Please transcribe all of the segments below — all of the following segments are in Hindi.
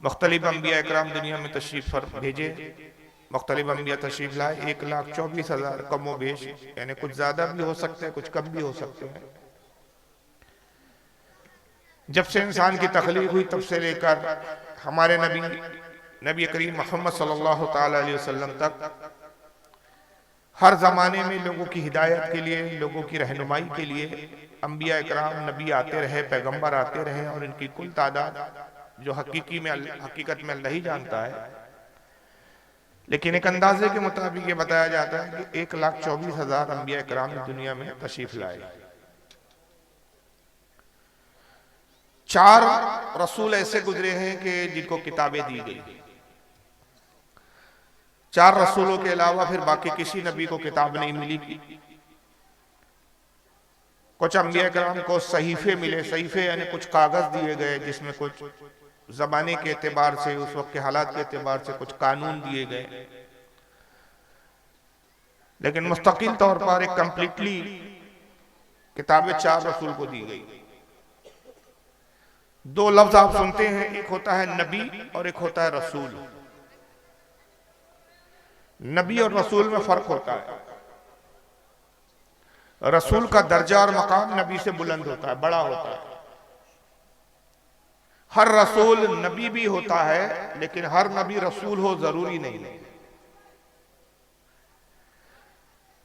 मुख्तलिफ अंबिया इकराम दुनिया में तशरीफ भेजे, मुख्तलिफ अंबिया तशरीफ लाए। 1,24,000 कमो बेश, यानी कुछ ज्यादा भी हो सकते हैं, कुछ कम भी हो सकते हैं। जब से इंसान की तख्लीक हुई तब से लेकर हमारे नबी करीम मोहम्मद सल्लल्लाहु ताला अलैहि वसल्लम तक हर जमाने में लोगों की हिदायत के लिए, लोगों की रहनुमाई के लिए अंबिया इकराम नबी आते रहे, पैगंबर आते रहे, और इनकी कुल तादाद जो हकीकत में अल्लाह ही जानता है, लेकिन एक अंदाजे के मुताबिक ये बताया जाता है कि 1,24,000 अंबिया इकराम दुनिया में तशरीफ लाए। 4 रसूल ऐसे गुजरे हैं कि जिनको किताबें दी गई। 4 रसूलों के अलावा फिर बाकी किसी नबी को किताब नहीं मिली। कुछ अंबिया कराम को सहीफे मिले, सहीफे यानी कुछ कागज दिए गए जिसमें कुछ जमाने के एतबार से, उस वक्त के हालात के एतबार से कुछ कानून दिए गए, लेकिन मुस्तकिल तौर पर एक कंप्लीटली किताबें 4 रसूल को दी गई। 2 लफ्ज आप सुनते हैं, एक होता है नबी और एक होता है रसूल। नबी और रसूल में फर्क होता है। रसूल का दर्जा और मकाम नबी से बुलंद होता है, बड़ा होता है। हर रसूल नबी भी होता है, लेकिन हर नबी रसूल हो जरूरी नहीं।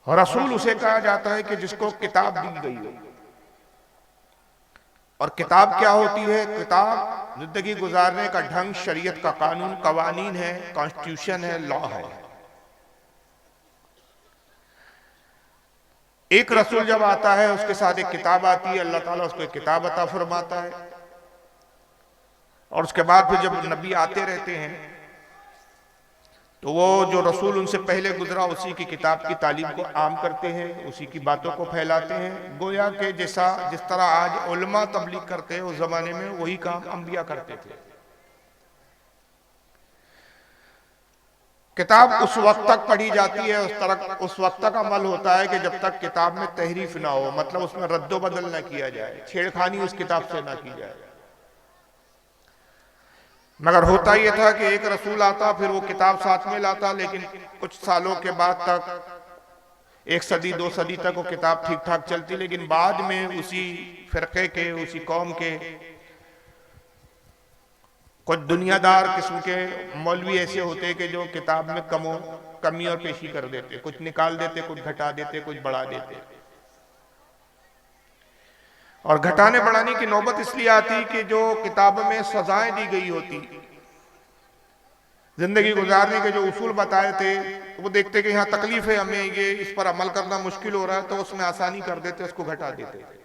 रसूल उसे कहा जाता है कि जिसको किताब दी गई हो। और किताब क्या होती है? किताब जिंदगी गुजारने का ढंग, शरीयत का कानून, कवानीन है, कॉन्स्टिट्यूशन है, लॉ है। एक रसूल जब आता है उसके साथ एक किताब आती है, अल्लाह ताला उसको एक किताब अता फरमाता है। और उसके बाद फिर जब नबी आते रहते हैं तो वो जो रसूल उनसे पहले गुजरा उसी की किताब की तालीम को आम करते हैं, उसी की बातों को फैलाते हैं। गोया के जिस तरह आज उलमा तबलीग करते हैं, उस जमाने में वही काम अंबिया करते थे। किताब उस वक्त तक पढ़ी जाती है, उस वक्त तक अमल होता है कि जब तक किताब में तहरीफ ना हो, मतलब उसमें रद्दो बदल ना किया जाए, छेड़खानी उस किताब से ना की जाए। मगर होता यह था कि एक रसूल आता, फिर वो किताब साथ में लाता, लेकिन कुछ सालों के बाद तक 1 सदी 2 सदी तक वो किताब ठीक ठाक चलती, लेकिन बाद में उसी फिरके के, उसी कौम के कुछ दुनियादार किस्म के मौलवी ऐसे होते कि जो किताब में कमी और पेशी कर देते, कुछ निकाल देते, कुछ घटा देते, कुछ बढ़ा देते। और घटाने बढ़ाने की नौबत इसलिए आती कि जो किताब में सजाएं दी गई होती, जिंदगी गुजारने के जो उसूल बताए थे, वो देखते कि यहाँ तकलीफ है, हमें ये इस पर अमल करना मुश्किल हो रहा है, तो उसमें आसानी कर देते, उसको घटा देते।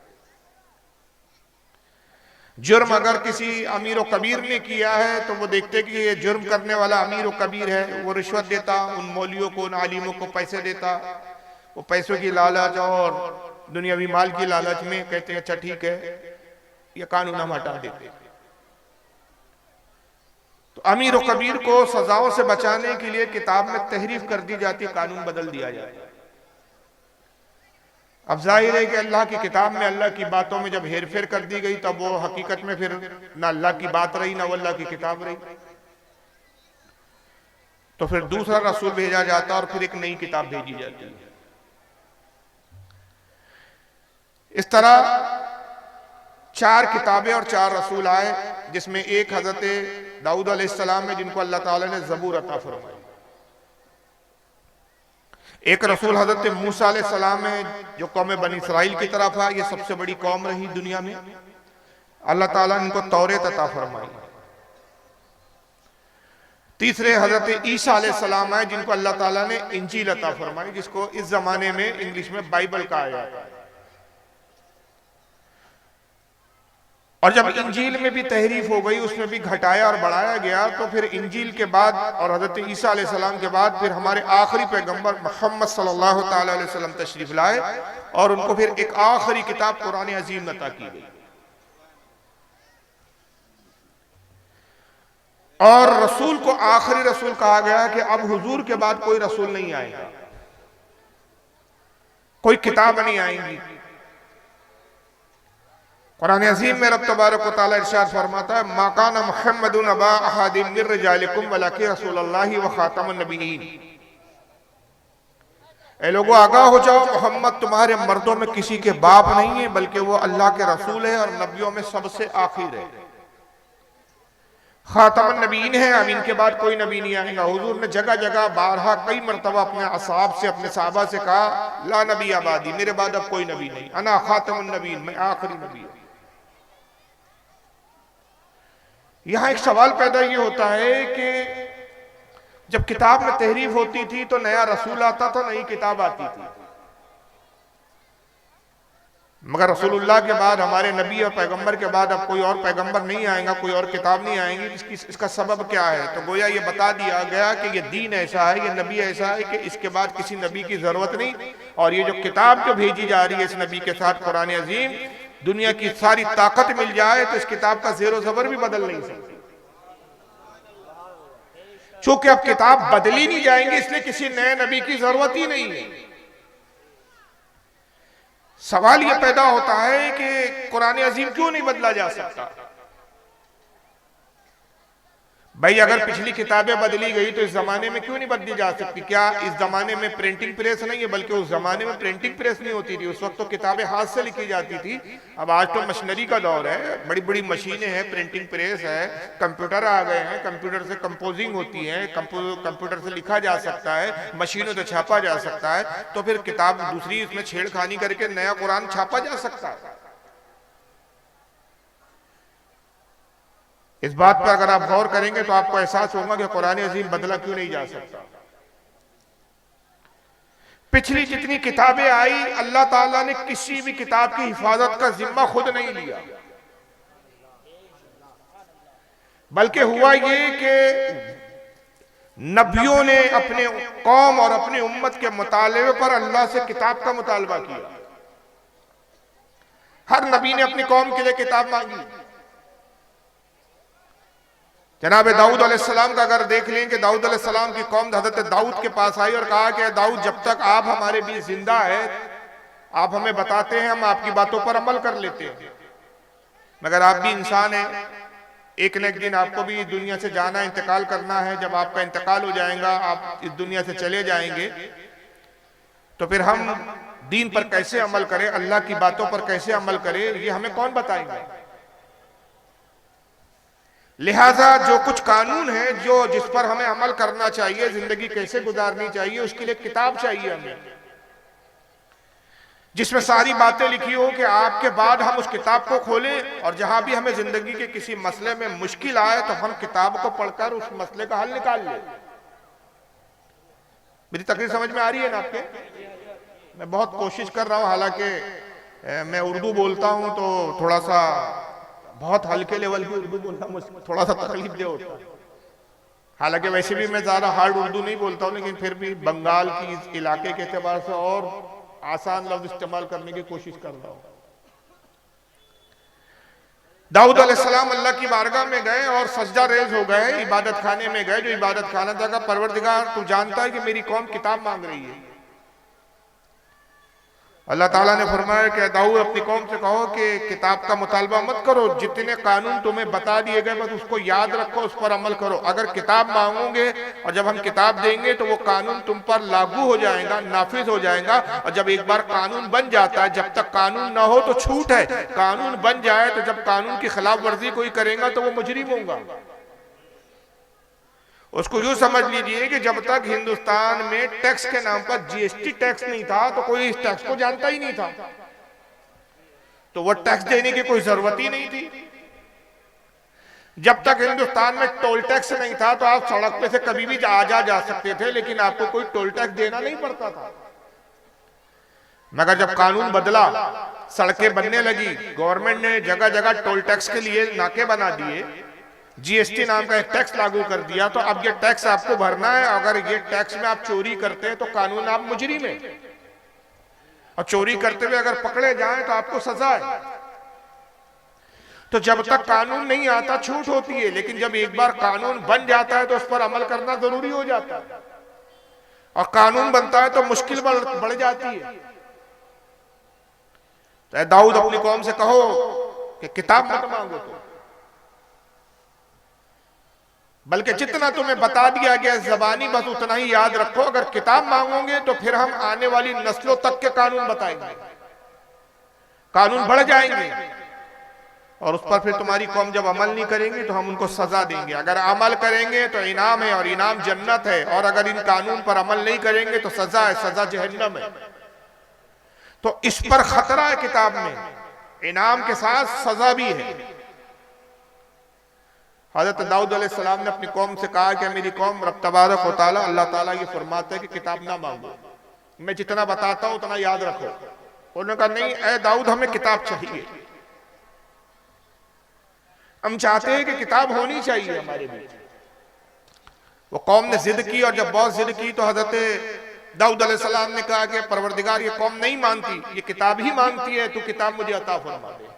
जुर्म अगर किसी अमीर व कबीर ने किया है तो वो देखते कि ये जुर्म करने वाला अमीर व कबीर है, वो रिश्वत देता, उन मौलियों को, उन आलिमों को पैसे देता। वो पैसों की लालच और दुनियावी माल की लालच में कहते हैं अच्छा ठीक है, ये कानून हम हटा देते। तो अमीर व कबीर को सजाओं से बचाने के लिए किताब में तहरीफ कर दी जाती, कानून बदल दिया जाता। अब जाहिर है कि अल्लाह की किताब में अल्लाह की बातों में जब हेरफेर कर दी गई, तब वो हकीकत में फिर ना अल्लाह की बात रही, ना वो अल्लाह की किताब रही। तो फिर दूसरा रसूल भेजा जाता और फिर एक नई किताब भेजी जाती है। इस तरह 4 किताबें और 4 रसूल आए, जिसमें एक हजरत दाऊद अलैहिस्सलाम है, जिनको अल्लाह ताला ने ज़बूर अता फरमाई। एक रसूल हजरत मूसा अलैहिस्सलाम है, जो कौम बनी इसराइल की तरफ है। ये सबसे बड़ी कौम रही दुनिया में, अल्लाह ताला ने इनको तौरेत अता फरमाई। तीसरे हजरत ईसा अलैहिस्सलाम है, जिनको अल्लाह ताला ने इंजील अता फरमाई, जिसको इस जमाने में इंग्लिश में बाइबल कहा जाता है। और जब इंजील में भी तहरीफ हो गई, उसमें भी घटाया और बढ़ाया गया, तो फिर इंजील के बाद और हजरत ईसा अलैहिस्सलाम के बाद फिर हमारे आखिरी पैगंबर मोहम्मद सल्लल्लाहु ताला अलैहि वसल्लम तशरीफ लाए, और उनको फिर एक आखिरी किताब कुरान अजीम अता की गई। और रसूल को आखिरी रसूल कहा गया कि अब हुजूर के बाद कोई रसूल नहीं आएगा, कोई किताब नहीं आएंगी, कुरान अज़ीम में रब तबारक व तआला इरशाद फरमाता है, मा काना मुहम्मदुन अबा अहदिन मिन रिजालिकुम वलाकिन रसूलुल्लाहि व खातमुन नबिय्यीन। ए लोगों आगाह हो जाओ, मोहम्मद तुम्हारे मर्दों में किसी के बाप नहीं है, बल्कि वो अल्लाह के रसूल है और नबियों में सबसे आखिर है, खातमुन नबीन है। अब इनके बाद कोई नबी नहीं आएगा। हुजूर ने जगह जगह बारहा कई मरतबा अपने असहाब से, अपने साहबा से कहा, ला नबी आबादी, मेरे बाद अब कोई नबी नहीं, अना खातमुन नबीन, मैं आखिरी नबी हूं। यहां एक सवाल पैदा ये होता है कि जब किताब में तहरीफ होती थी तो नया रसूल आता था, नई किताब आती थी, मगर रसूलुल्लाह के बाद, हमारे नबी और पैगंबर के बाद अब कोई और पैगंबर नहीं आएगा, कोई और किताब नहीं आएगी। इसका सबब क्या है? तो गोया ये बता दिया गया कि ये दीन ऐसा है, ये नबी ऐसा है कि इसके बाद किसी नबी की जरूरत नहीं। और ये जो किताब जो भेजी जा रही है इस नबी के साथ, कुरान अजीम, दुनिया की सारी ताकत मिल जाए तो इस किताब का ज़ेरो ज़बर भी बदल नहीं सकती। चूंकि अब किताब बदली नहीं जाएंगी, इसलिए किसी नए नबी की जरूरत ही नहीं है। सवाल यह पैदा होता है कि कुरान अजीम क्यों नहीं बदला जा सकता? भाई अगर पिछली किताबें बदली गई तो इस जमाने में क्यों नहीं बदली जा सकती? क्या इस जमाने में प्रिंटिंग प्रेस नहीं है? बल्कि उस जमाने में प्रिंटिंग प्रेस नहीं होती थी, उस वक्त तो किताबें हाथ से लिखी जाती थी। अब आज तो मशीनरी का दौर है, बड़ी बड़ी मशीनें हैं, प्रिंटिंग प्रेस है, कंप्यूटर आ गए हैं, कंप्यूटर से कंपोजिंग होती है, कंप्यूटर से लिखा जा सकता है, मशीनों से छापा जा सकता है। तो फिर किताब दूसरी उसमें छेड़खानी करके नया कुरान छापा जा सकता है। इस बात पर अगर आप गौर करेंगे तो आपको एहसास होगा कि कुरान अजीम बदला क्यों नहीं जा सकता। पिछली जितनी किताबें आई, अल्लाह ताला ने किसी भी किताब की हिफाजत का जिम्मा खुद नहीं लिया, बल्कि हुआ ये कि नबियों ने अपने कौम और अपनी उम्मत के मुतालबे पर अल्लाह से किताब का मुतालबा किया। हर नबी ने अपनी कौम के लिए किताब मांगी। जनाब दाऊद अलैहिस्सलाम का अगर देख लें कि दाऊद अलैहिस्सलाम की कौम हजरत दाऊद के पास आई और कहा कि दाऊद, जब तक आप हमारे बीच जिंदा है, आप हमें बताते हैं, हम आपकी बातों पर अमल कर लेते हैं, मगर आप भी इंसान हैं, एक न एक दिन आपको भी दुनिया से जाना, इंतकाल करना है। जब आपका इंतकाल हो जाएगा, आप इस दुनिया से चले जाएंगे, तो फिर हम दीन पर कैसे अमल करें, अल्लाह की बातों पर कैसे अमल करें, ये हमें कौन बताएंगे? लिहाजा जो कुछ कानून है, जो जिस पर हमें अमल करना चाहिए, जिंदगी कैसे गुजारनी चाहिए, उसके लिए किताब चाहिए हमें, जिसमें सारी बातें लिखी हो कि आपके बाद हम उस किताब को खोलें और जहां भी हमें जिंदगी के किसी मसले में मुश्किल आए तो हम किताब को पढ़कर उस मसले का हल निकाल लें। मेरी तकरीर समझ में आ रही है ना आपके? मैं बहुत कोशिश कर रहा हूं, हालांकि मैं उर्दू बोलता हूं तो थोड़ा सा बहुत हल्के लेवल की उर्दू बोलना मुझे थोड़ा सा तकलीफ दे होता है। हालांकि वैसे भी मैं ज्यादा हार्ड उर्दू नहीं बोलता हूं, लेकिन फिर भी बंगाल की इस इलाके के एतबार से और आसान लफ्ज इस्तेमाल करने की कोशिश कर रहा हूं। दाऊद अलैहिस्सलाम अल्लाह की बारगाह में गए और सजदा रेज हो गए, इबादत खाने में गए, जो इबादत खाना था, परवरदिगार तू जानता है कि मेरी कौम किताब मांग रही है। अल्लाह ताला ने फरमाया कि दाऊद अपनी कौम से कहो कि किताब का मुतालबा मत करो, जितने कानून तुम्हें बता दिए गए बस उसको याद रखो, उस पर अमल करो। अगर किताब मांगोगे और जब हम किताब देंगे तो वो कानून तुम पर लागू हो जाएगा, नाफिज हो जाएगा। और जब एक बार कानून बन जाता है, जब तक कानून ना हो तो छूट है, कानून बन जाए तो जब कानून की खिलाफ वर्जी कोई करेगा तो वो मुजरिम होगा। उसको यूं समझ लीजिए कि जब तक हिंदुस्तान में टैक्स के नाम पर जीएसटी टैक्स नहीं था तो कोई इस टैक्स को जानता ही नहीं था, तो वो टैक्स देने की कोई जरूरत ही नहीं थी। जब तक हिंदुस्तान में टोल टैक्स नहीं था तो आप सड़क पे से कभी भी जा सकते थे, लेकिन आपको कोई टोल टैक्स देना नहीं पड़ता था। मगर जब कानून बदला, सड़कें बनने लगी, गवर्नमेंट ने जगह जगह टोल टैक्स के लिए नाके बना दिए, जीएसटी नाम का एक टैक्स लागू कर दिया, तो अब ये टैक्स आपको भरना है। अगर ये टैक्स में आप चोरी करते हैं तो कानून आप मुजरिम है, और चोरी करते हुए अगर पकड़े जाएं तो आपको सजा है। तो जब तक कानून नहीं आता छूट होती है, लेकिन जब एक बार कानून बन जाता है तो उस पर अमल करना जरूरी हो जाता है, और कानून बनता है तो मुश्किल बढ़ जाती है। तो दाऊद अपनी कौम से कहो कि किताब मत मांगो तो, बल्कि जितना तुम्हें बता दिया गया जबानी बस उतना ही याद रखो। अगर किताब मांगोगे तो फिर हम आने वाली नस्लों तक के कानून बताएंगे, कानून बढ़ जाएंगे, और उस पर फिर तुम्हारी कौम जब अमल नहीं करेंगी तो हम उनको सजा देंगे। अगर अमल करेंगे तो इनाम है, और इनाम जन्नत है, और अगर इन कानून पर अमल नहीं करेंगे तो सजा है, सजा जहन्नम है। तो इस पर खतरा है किताब में, इनाम के साथ सजा भी है। हजरत दाऊद अलैहिस्सलाम ने अपनी कौम से कहा कि मेरी कौम, रब तबारक व तआला अल्लाह ताला ये फरमाता है कि किताब ना मांगो, मैं जितना बताता हूं उतना याद रखो। उन्होंने कहा नहीं ऐ दाऊद, हमें किताब चाहिए, हम चाहते हैं कि किताब होनी चाहिए हमारे बीच। वो कौम ने जिद की, और जब बहुत जिद की तो हजरत दाऊद अलैहिस्सलाम ने कहा कि परवरदिगार ये कौम नहीं मानती, ये किताब ही मांगती है, तू किताब मुझे अता फरमा दे।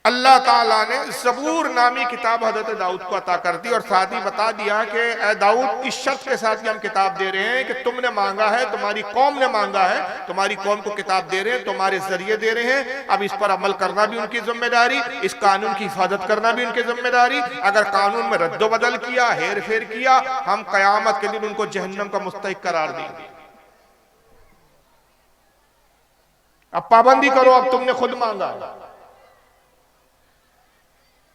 अल्लाह ताला ने ज़बूर नामी किताब हजरत दाऊद को अता कर दी, और साथ ही बता दिया कि ऐ दाऊद, इस शर्त के साथ कि हम किताब दे रहे हैं कि तुमने मांगा है, तुम्हारी कौम ने मांगा है, तुम्हारी कौम को किताब दे रहे हैं, तुम्हारे जरिए दे रहे हैं। अब इस पर अमल करना भी उनकी जिम्मेदारी, इस कानून की हिफाजत करना भी उनकी जिम्मेदारी। अगर कानून में रद्दो बदल किया, हेर फेर किया, हम कयामत के दिन उनको जहन्नम का मुस्तहिक करार देंगे। अब पाबंदी करो, अब तुमने खुद मांगा।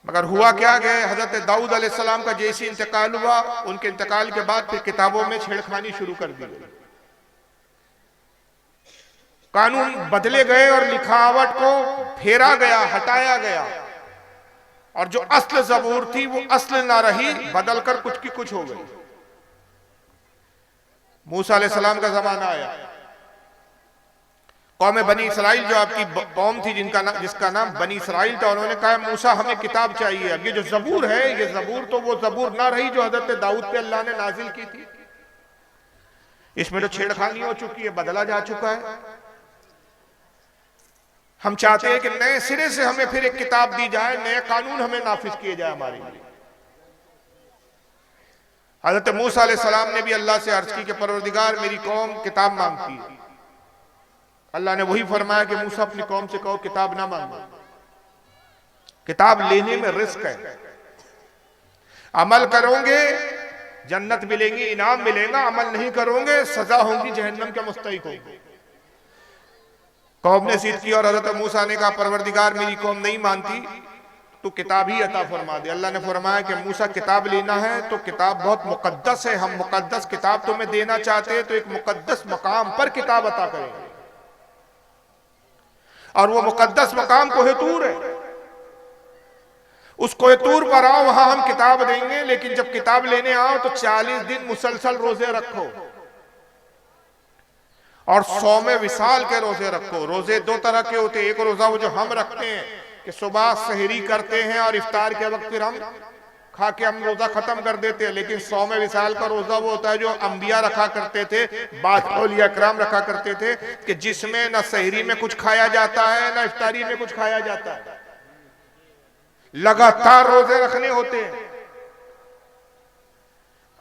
मगर हुआ क्या कि हजरत दाऊद अलैहिस्सलाम का जैसे इंतकाल हुआ, उनके इंतकाल के बाद फिर किताबों में छेड़खानी शुरू कर दी गई, कानून बदले गए और लिखावट को फेरा गया, हटाया गया, और जो असल ज़बूर थी वो असल ना रही, बदलकर कुछ की कुछ हो गई। मूसा अलैहिस्सलाम का जमाना आया, कौम बनी इसराइल जो आपकी कौम थी जिसका नाम बनी इसराइल था, उन्होंने कहा मूसा हमें किताब चाहिए। अब ये जो ज़बूर है, ये ज़बूर तो वो ज़बूर ना रही जो हजरत दाऊद पे अल्लाह ने नाजिल की थी, इसमें तो छेड़खानी हो चुकी है, बदला जा चुका है। हम चाहते हैं कि नए सिरे से हमें फिर एक किताब दी जाए, नए कानून हमें नाफिज किए जाए हमारे लिए। हजरत मूसा अलैहिस्सलाम ने भी अल्लाह से अर्ज की कि परवरदिगार, मेरी कौम किताब मांगती है। अल्लाह ने वही फरमाया कि मूसा अपनी कौम से कहो किताब ना मांगो, किताब लेने में रिस्क है, अमल करोगे जन्नत मिलेगी, इनाम मिलेगा, अमल नहीं करोगे सजा होगी, जहन्नम के मुस्तहिक होगी। कौम ने जिद की और हजरत मूसा ने कहा परवरदिगार, मेरी कौम नहीं मानती, तो किताब ही अता फरमा दे। अल्लाह ने फरमाया कि मूसा किताब लेना है तो किताब बहुत मुकद्दस है, हम मुकद्दस किताब तुम्हें देना चाहते हैं तो एक मुकद्दस मकाम पर किताब अता करेंगे, और वो मुकद्दस मकाम कोहे तूर है। उस कोहे तूर पर आओ, वहां हम किताब देंगे, लेकिन जब किताब लेने आओ तो 40 दिन मुसलसल रोजे रखो और 100 में विसाल के रोजे रखो। रोजे दो तरह के होते हैं, एक रोजा वो जो हम रखते हैं कि सुबह सहरी करते हैं और इफ्तार के वक्त फिर हम खा के हम रोजा खत्म कर देते हैं, लेकिन 100 में विसाल का रोजा वो होता है जो अंबिया रखा करते थे, बाद औलिया कराम रखा करते थे, कि जिसमें न सहरी में कुछ खाया जाता है न इफ्तारी में कुछ खाया जाता है, लगातार रोजे रखने होते हैं।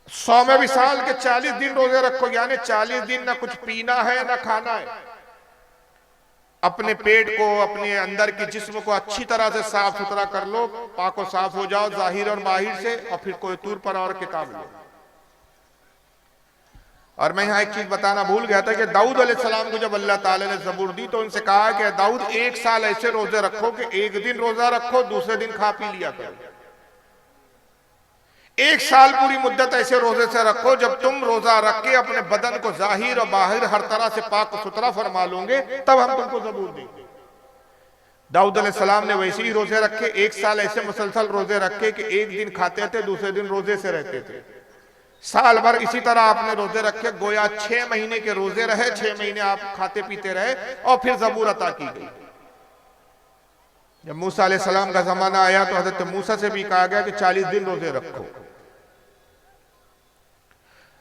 100 में विसाल के 40 दिन रोजे रखो, यानी 40 दिन न कुछ पीना है न खाना है। अपने पेट को, अपने अंदर के जिस्म को अच्छी तरह से साफ सुथरा कर लो, पाको साफ हो जाओ जाहिर और बाहिर से, और फिर कोई तूर पर और किताब लो। और मैं यहाँ एक चीज बताना भूल गया था कि दाऊद अलैहिस्सलाम को जब अल्लाह ताला ने ज़बूर दी तो उनसे कहा कि दाऊद 1 साल ऐसे रोजे रखो कि एक दिन रोजा रखो, दूसरे दिन खा पी लिया करो। 1 साल पूरी मुद्दत ऐसे रोजे से रखो, जब तुम रोजा रख के अपने बदन को जाहिर और बाहिर हर तरह से पाक सुथरा फरमा लोगे, तब हम तुमको ज़बूर देंगे। दाऊद अलैहिस्सलाम ने वैसे ही रोजे रखे, 1 साल ऐसे मुसलसल रोजे रखे कि एक दिन खाते थे, दूसरे दिन रोजे से रहते थे। साल भर इसी तरह आपने रोजे रखे, गोया 6 महीने के रोजे रहे, 6 महीने आप खाते पीते रहे, और फिर ज़बूर अता की गई। जब मूसा अलैहिस्सलाम का जमाना आया तो हजरत मूसा से भी कहा गया कि 40 दिन रोजे रखो,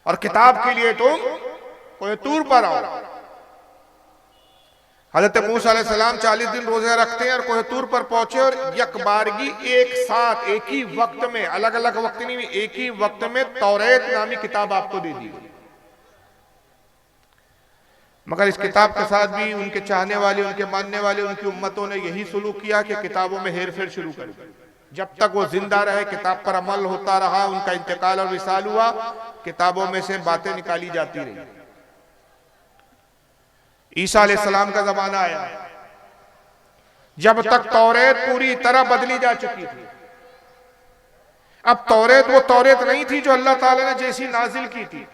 और किताब के लिए तुम कोई तूर पर आओ। हजरत मूसा अलैहिस्सलाम 40 दिन रोजे रखते हैं और कोहे तूर पर पहुंचे, और यकबारगी एक साथ एक ही वक्त में, अलग अलग वक्त नहीं, एक ही वक्त में तौरेत नामी किताब आपको दे दी गई। मगर इस किताब के साथ भी उनके चाहने वाले, उनके मानने वाले, उनकी उम्मतों ने यही सुलूक किया कि किताबों में हेर फेर शुरू कर दी। जब तक वो जिंदा रहे, किताब पर अमल होता रहा, उनका इंतकाल और विसाल हुआ, किताबों में से बातें निकाली जाती रही। ईसा अलैहिस्सलाम का जमाना आया, जब तक तौरेत पूरी तरह बदली जा चुकी थी। अब तौरेत वो तौरेत नहीं थी जो अल्लाह ताला ने जैसी नाजिल की थी।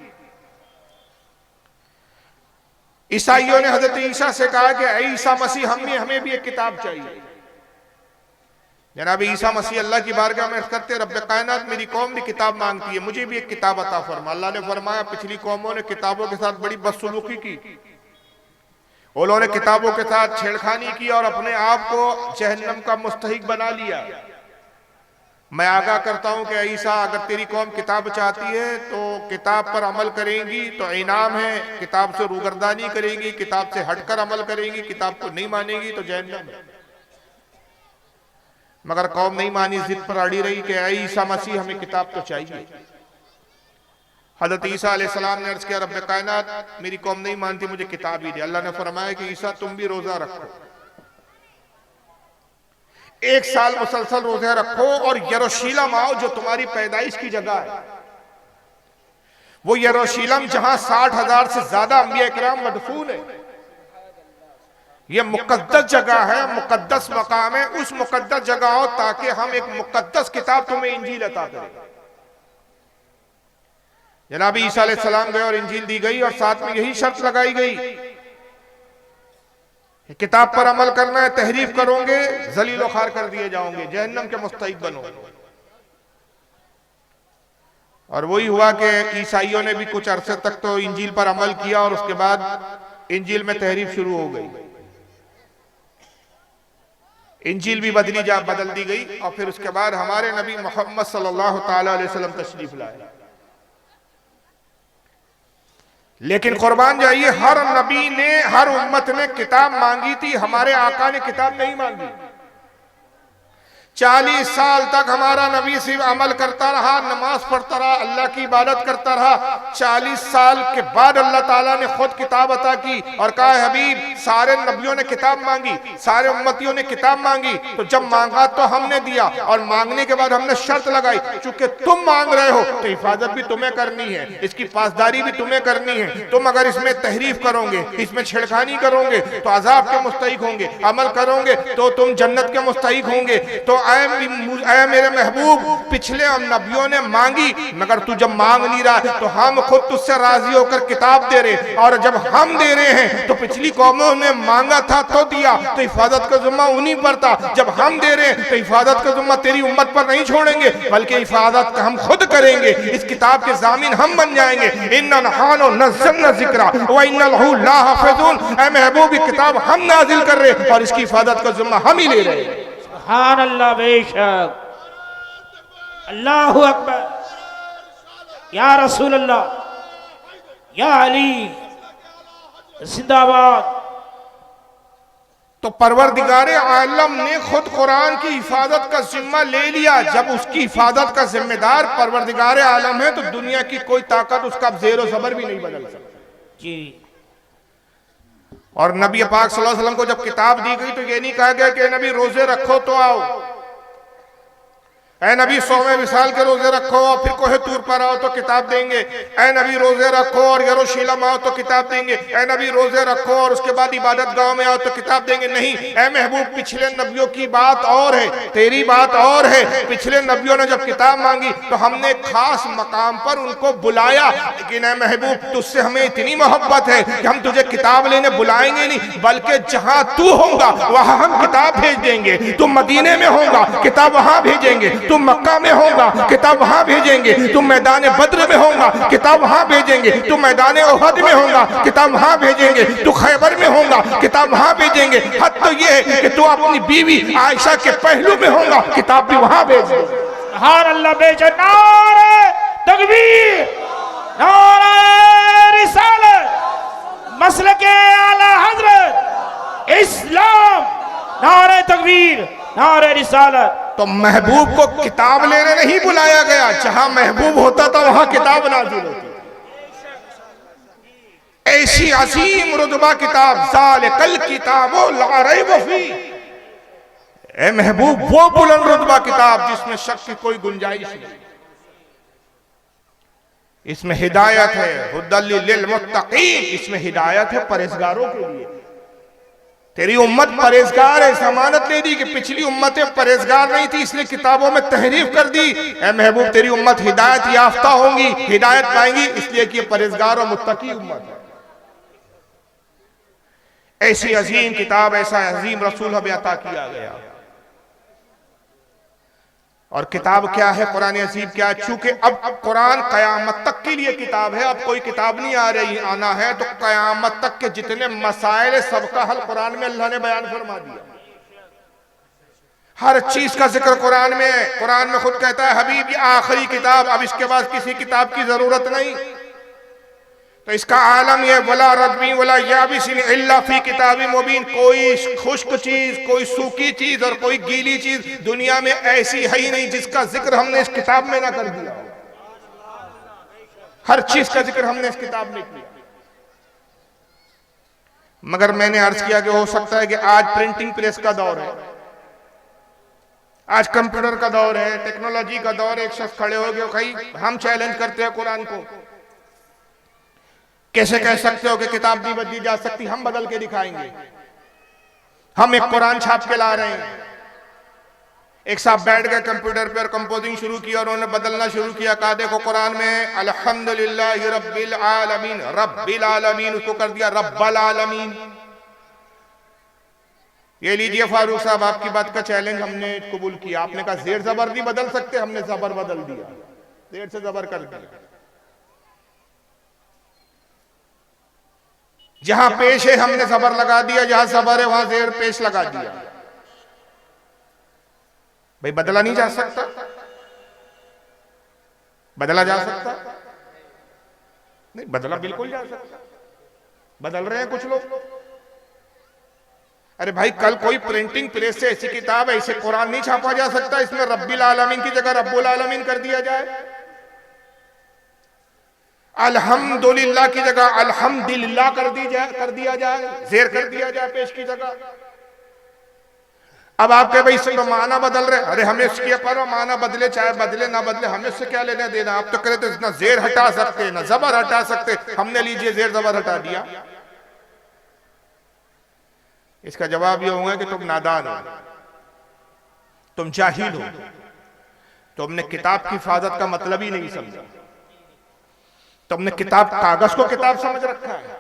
ईसाइयों ने हजरत ईसा से कहा कि ऐ ईसा मसीह, हमें भी एक किताब चाहिए। जनाब ईसा मसीह अल्लाह की बारगाह में अर्ज़ करते, रब्बे कायनात, मेरी कौम भी किताब मांगती है, मुझे भी एक किताब अता फरमा। अल्लाह ने फरमाया, पिछली कौमों ने किताबों के साथ बड़ी बदसलूकी की, उन्होंने किताबों के साथ छेड़खानी की और अपने आप को जहन्नम का मुस्तहिक बना लिया। मैं आगाह करता हूं कि ईसा, अगर तेरी कौम किताब चाहती है तो किताब पर अमल करेंगी तो इनाम है, किताब से रूगर्दानी करेंगी, किताब से हटकर अमल करेंगी, किताब को नहीं मानेगी तो जहन्नम है। मगर कौम नहीं मानी, जिद पर अड़ी रही कि ऐ ईसा मसीह, हमें किताब तो चाहिए। हज़रत ईसा अलैहिस्सलाम ने अर्ज़ किया, रब्बे कायनात, मेरी कौम नहीं मानती, मुझे किताब ही दे। अल्लाह ने फरमाया कि ईसा, तुम भी रोजा रखो, 1 साल मुसलसल रोजे रखो और यरूशलेम आओ जो तुम्हारी पैदाइश की जगह है। वो यरूशलेम जहां 60,000 से ज्यादा अंबिया इकराम मदफून है। ये मुकद्दस जगह है, मुकद्दस मकाम है। उस मुकद्दस जगह आओ ताकि हम एक मुकद्दस किताब तुम्हें इंजील अता करें। जनाब ईसा अलैहिस्सलाम गए और इंजील दी गई और साथ में यही शर्त लगाई गई, किताब पर अमल करना है, तहरीफ करोगे जलील खार कर दिए जाओगे, जहन्नम के मुस्तहिक बनोगे। और वही हुआ कि ईसाइयों ने भी कुछ अरसे तक तो इंजील पर अमल किया और उसके बाद इंजील में तहरीफ शुरू हो गई, इंजील भी बदल दी गई। और फिर उसके बाद हमारे नबी मोहम्मद सल्लल्लाहु ताला अलैहि वसल्लम तशरीफ लाए। लेकिन कुर्बान जाइए, हर नबी ने, हर उम्मत ने किताब मांगी थी, हमारे आका ने किताब नहीं मांगी। 40 साल तक हमारा नबी सिर्फ अमल करता रहा, नमाज पढ़ता रहा, अल्लाह की इबादत करता रहा। 40 साल के बाद अल्लाह ताला ने खुद किताब अता की और कहा, हबीब, सारे नबियों ने किताब मांगी, सारे उम्मतियों ने किताब मांगी, तो जब मांगा तो हमने दिया, और मांगने के बाद हमने शर्त लगाई, चूंकि तुम मांग रहे हो तो हिफाजत भी तुम्हें करनी है, इसकी पासदारी भी तुम्हें करनी है। तुम अगर इसमें तहरीफ करोगे, इसमें छेड़खानी करोगे तो अजाब के मुस्तहिक होंगे, अमल करोगे तो तुम जन्नत के मुस्तहिक होंगे। तो ऐ मेरे महबूब, पिछले नबियों ने मांगी, मगर तू जब मांग नहीं रहा तो हम खुद तुझसे राजी होकर किताब दे रहे, और जब हम दे रहे हैं तो पिछली कौमों ने मांगा था तो दिया, तो हिफाजत का जिम्मा उन्हीं पर था। जब हम दे रहे हैं तो हिफाजत का जिम्मा तेरी उम्मत पर नहीं छोड़ेंगे, बल्कि हिफाजत हम खुद करेंगे, इस किताब के जामिन हम बन जाएंगे। इन्ना नहानो नज़्ज़लना ज़िक्रा व इन्ना लहू लाहिफ़िज़ून, ऐ महबूब, किताब हम नाजिल कर रहे और इसकी हिफाजत का जिम्मा हम ही ले रहे हैं। सुभान अल्लाह, बेशक, अल्लाहु अकबर, या रसूल अल्लाह, या अली, जिंदाबाद। तो परवरदिगारे आलम ने खुद कुरान की हिफाजत का जिम्मा ले लिया। जब उसकी हिफाजत का जिम्मेदार परवरदिगारे आलम है तो दुनिया की कोई ताकत उसका ज़ेरो ज़बर भी नहीं बदल सकती जी। और नबी पाक सल्लल्लाहु अलैहि वसल्लम को जब किताब दी गई तो ये नहीं कहा गया कि नबी रोजे रखो तो आओ, ऐ नबी 100वें विसाल के रोजे रखो और फिर कोहे तूर पर आओ तो किताब देंगे, ऐ नबी रोजे रखो और यरूशलेम आओ तो किताब देंगे, ऐ नबी रोजे रखो और उसके बाद इबादत गांव में आओ तो किताब देंगे। नहीं, ऐ महबूब, पिछले नबियों की बात और है, तेरी बात और है। पिछले नबियों ने जब किताब मांगी तो हमने खास मकाम पर उनको बुलाया, लेकिन ऐ महबूब, तुझसे हमें इतनी मोहब्बत है कि हम तुझे किताब लेने बुलाएंगे नहीं, बल्कि जहां तू होगा वहां हम किताब भेज देंगे। तुम मदीने में होगा, किताब वहां भेजेंगे। तुम मक्का में होगा, किताब वहां भेजेंगे। तुम मैदान बद्र में होगा, किताब वहां भेजेंगे। तुम मैदान उहद में होगा, किताब वहां भेजेंगे। तू खैबर में होगा, किताब वहां भेजेंगे। हद तो ये है कि तू अपनी बीवी आयशा के पहलू में होगा, किताब भी वहां भेजेंगे। सुभान अल्लाह, बेशक, नारे तकबीर, नारे रिसालत, मसलके आला हजरत इस्लाम, नारे तकबीर, नारे रिसालत। तो महबूब को किताब लेने नहीं बुलाया गया, जहां महबूब होता था वहां किताब नाज़िल होती। ऐसी अजीम रुतबा किताब, ज़ालिकल किताबु ला रैब फी, ए महबूब वो बुलंद रुतबा किताब जिसमें शक की कोई गुंजाइश नहीं। इसमें हिदायत है, हुदल लिल मुत्तकीन, इसमें हिदायत है परहेजगारों के लिए। तेरी उम्मत परहेजगार है, जमानत ले दी कि पिछली उम्मतें परहेजगार नहीं थी इसलिए किताबों में तहरीफ कर दी। ए महबूब तेरी उम्मत हिदायत याफ्ता होंगी, हिदायत पाएंगी इसलिए कि परहेजगार और मुत्तकी उम्मत है। ऐसी अजीम किताब, ऐसा अजीम रसूल हमें अता किया गया। और किताब क्या है, कुरान अजीम क्या है? चूंकि अब कुरान कयामत तक के लिए किताब है, अब कोई किताब नहीं आ रही आना है, तो कयामत तक के जितने मसाइल सबका हल कुरान में अल्लाह ने बयान फरमा दिया। हर चीज का जिक्र कुरान में है। कुरान में खुद कहता है हबीब ये आखिरी किताब, अब इसके बाद किसी किताब की जरूरत नहीं। तो इसका आलम ये वला रद्मी वला याबिसिन इल्ला फी किताबी मुबीन, कोई खुश्क चीज, कोई सूखी चीज और कोई गीली चीज दुनिया में ऐसी है ही नहीं जिसका जिक्र हमने इस किताब में ना कर दिया। हर चीज का जिक्र हमने इस किताब में किया। मगर मैंने अर्ज किया कि हो सकता है कि आज प्रिंटिंग प्रेस का दौर है, आज कंप्यूटर का दौर है, टेक्नोलॉजी का दौर है। एक शख्स खड़े हो गए, भाई हम चैलेंज करते हैं कुरान को, कैसे कह सकते हो कि किताब नहीं बदली जा सकती? हम बदल के दिखाएंगे। हम एक कुरान छाप के ला रहे हैं। एक साहब बैठ गए कंप्यूटर पे और कंपोजिंग शुरू किया और उन्होंने बदलना शुरू किया। कहा देखो कुरान में अल्हम्दुलिल्लाहि रब्बिल आलमीन, रब्बिल आलमीन उसको कर दिया रब्बल आलमीन। ये लीजिए फारूक साहब, आपकी बात का चैलेंज हमने कबूल किया। आपने कहा जेर जबर नहीं बदल सकते, हमने जबर बदल दिया, जेर से जबर कर दिया। जहां पेश है हमने जबर लगा दिया, जहां जबर है वहां जेर पेश लगा दिया। भाई बदला नहीं जा सकता? बदला जा सकता नहीं, बदला बिल्कुल जा सकता। बदल रहे हैं कुछ लोग। अरे भाई कल कोई प्रिंटिंग प्रेस से ऐसी किताब, ऐसे कुरान नहीं छापा जा सकता इसमें रब्बिल आलमीन की जगह रब्बुल आलमीन कर दिया जाए, अल्हम्दुलिल्लाह की जगह अल्हम्दुलिल्लाह कर दिया जाए, जेर कर दिया जाए पेश की जगह। अब आप कहे भाई इससे तो माना बदल रहे, अरे हमें इसके पर माना बदले चाहे बदले ना बदले, हमें इससे क्या लेना देना? आप तो करे तो ना जेर हटा सकते ना जबर हटा सकते, हमने लीजिए जेर जबर हटा दिया। इसका जवाब यह होगा कि तुम नादान हो, तुम जाहिल हो, तुमने किताब की हिफाजत का मतलब ही नहीं समझा। तुमने किताब कागज को किताब समझ रखा है,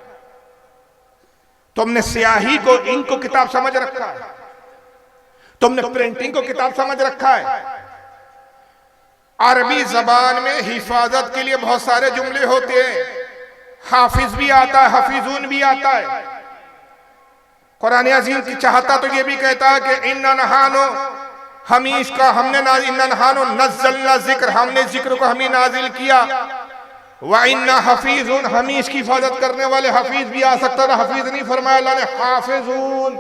तुमने स्याही को इंक को किताब समझ रखा है, तुमने प्रिंटिंग को किताब समझ रखा है। अरबी जबान में हिफाजत के लिए बहुत सारे जुमले होते हैं। हाफिज भी आता है, हफीजून भी आता है। कुरान अजीम की चाहता तो ये भी कहता है कि इन्ना नहानो, हम इसका हमने इन्ना नहानो नज़्ज़लना जिक्र, हमने जिक्र को हम ही नाजिल किया। व इन्ना हफीजुन, हम ही इसकी हिफाजत करने वाले। हफीज भी आ सकता था, हफीज नहीं फरमाया अल्लाह ने, हाफिजून।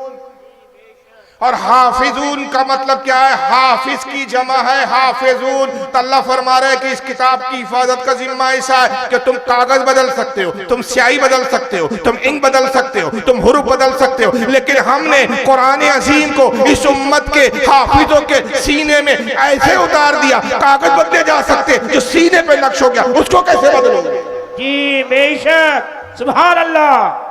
और हाफिजून का मतलब क्या है? हाफिज की जमा है हाफिजून। तो अल्लाह फरमा रहे हैं कि इस किताब की हिफाजत का जिम्मा ऐसा है कि तुम कागज बदल सकते हो, तुम स्याही बदल सकते हो, तुम इंक बदल सकते हो, तुम हुरूफ बदल सकते हो, लेकिन हमने कुरान अजीम को इस उम्मत के हाफिजों के सीने में ऐसे उतार दिया, कागज बदले जा सकते जो सीने पे नक्श हो गया उसको कैसे बदलोगे? जी बेशक, सुभान अल्लाह।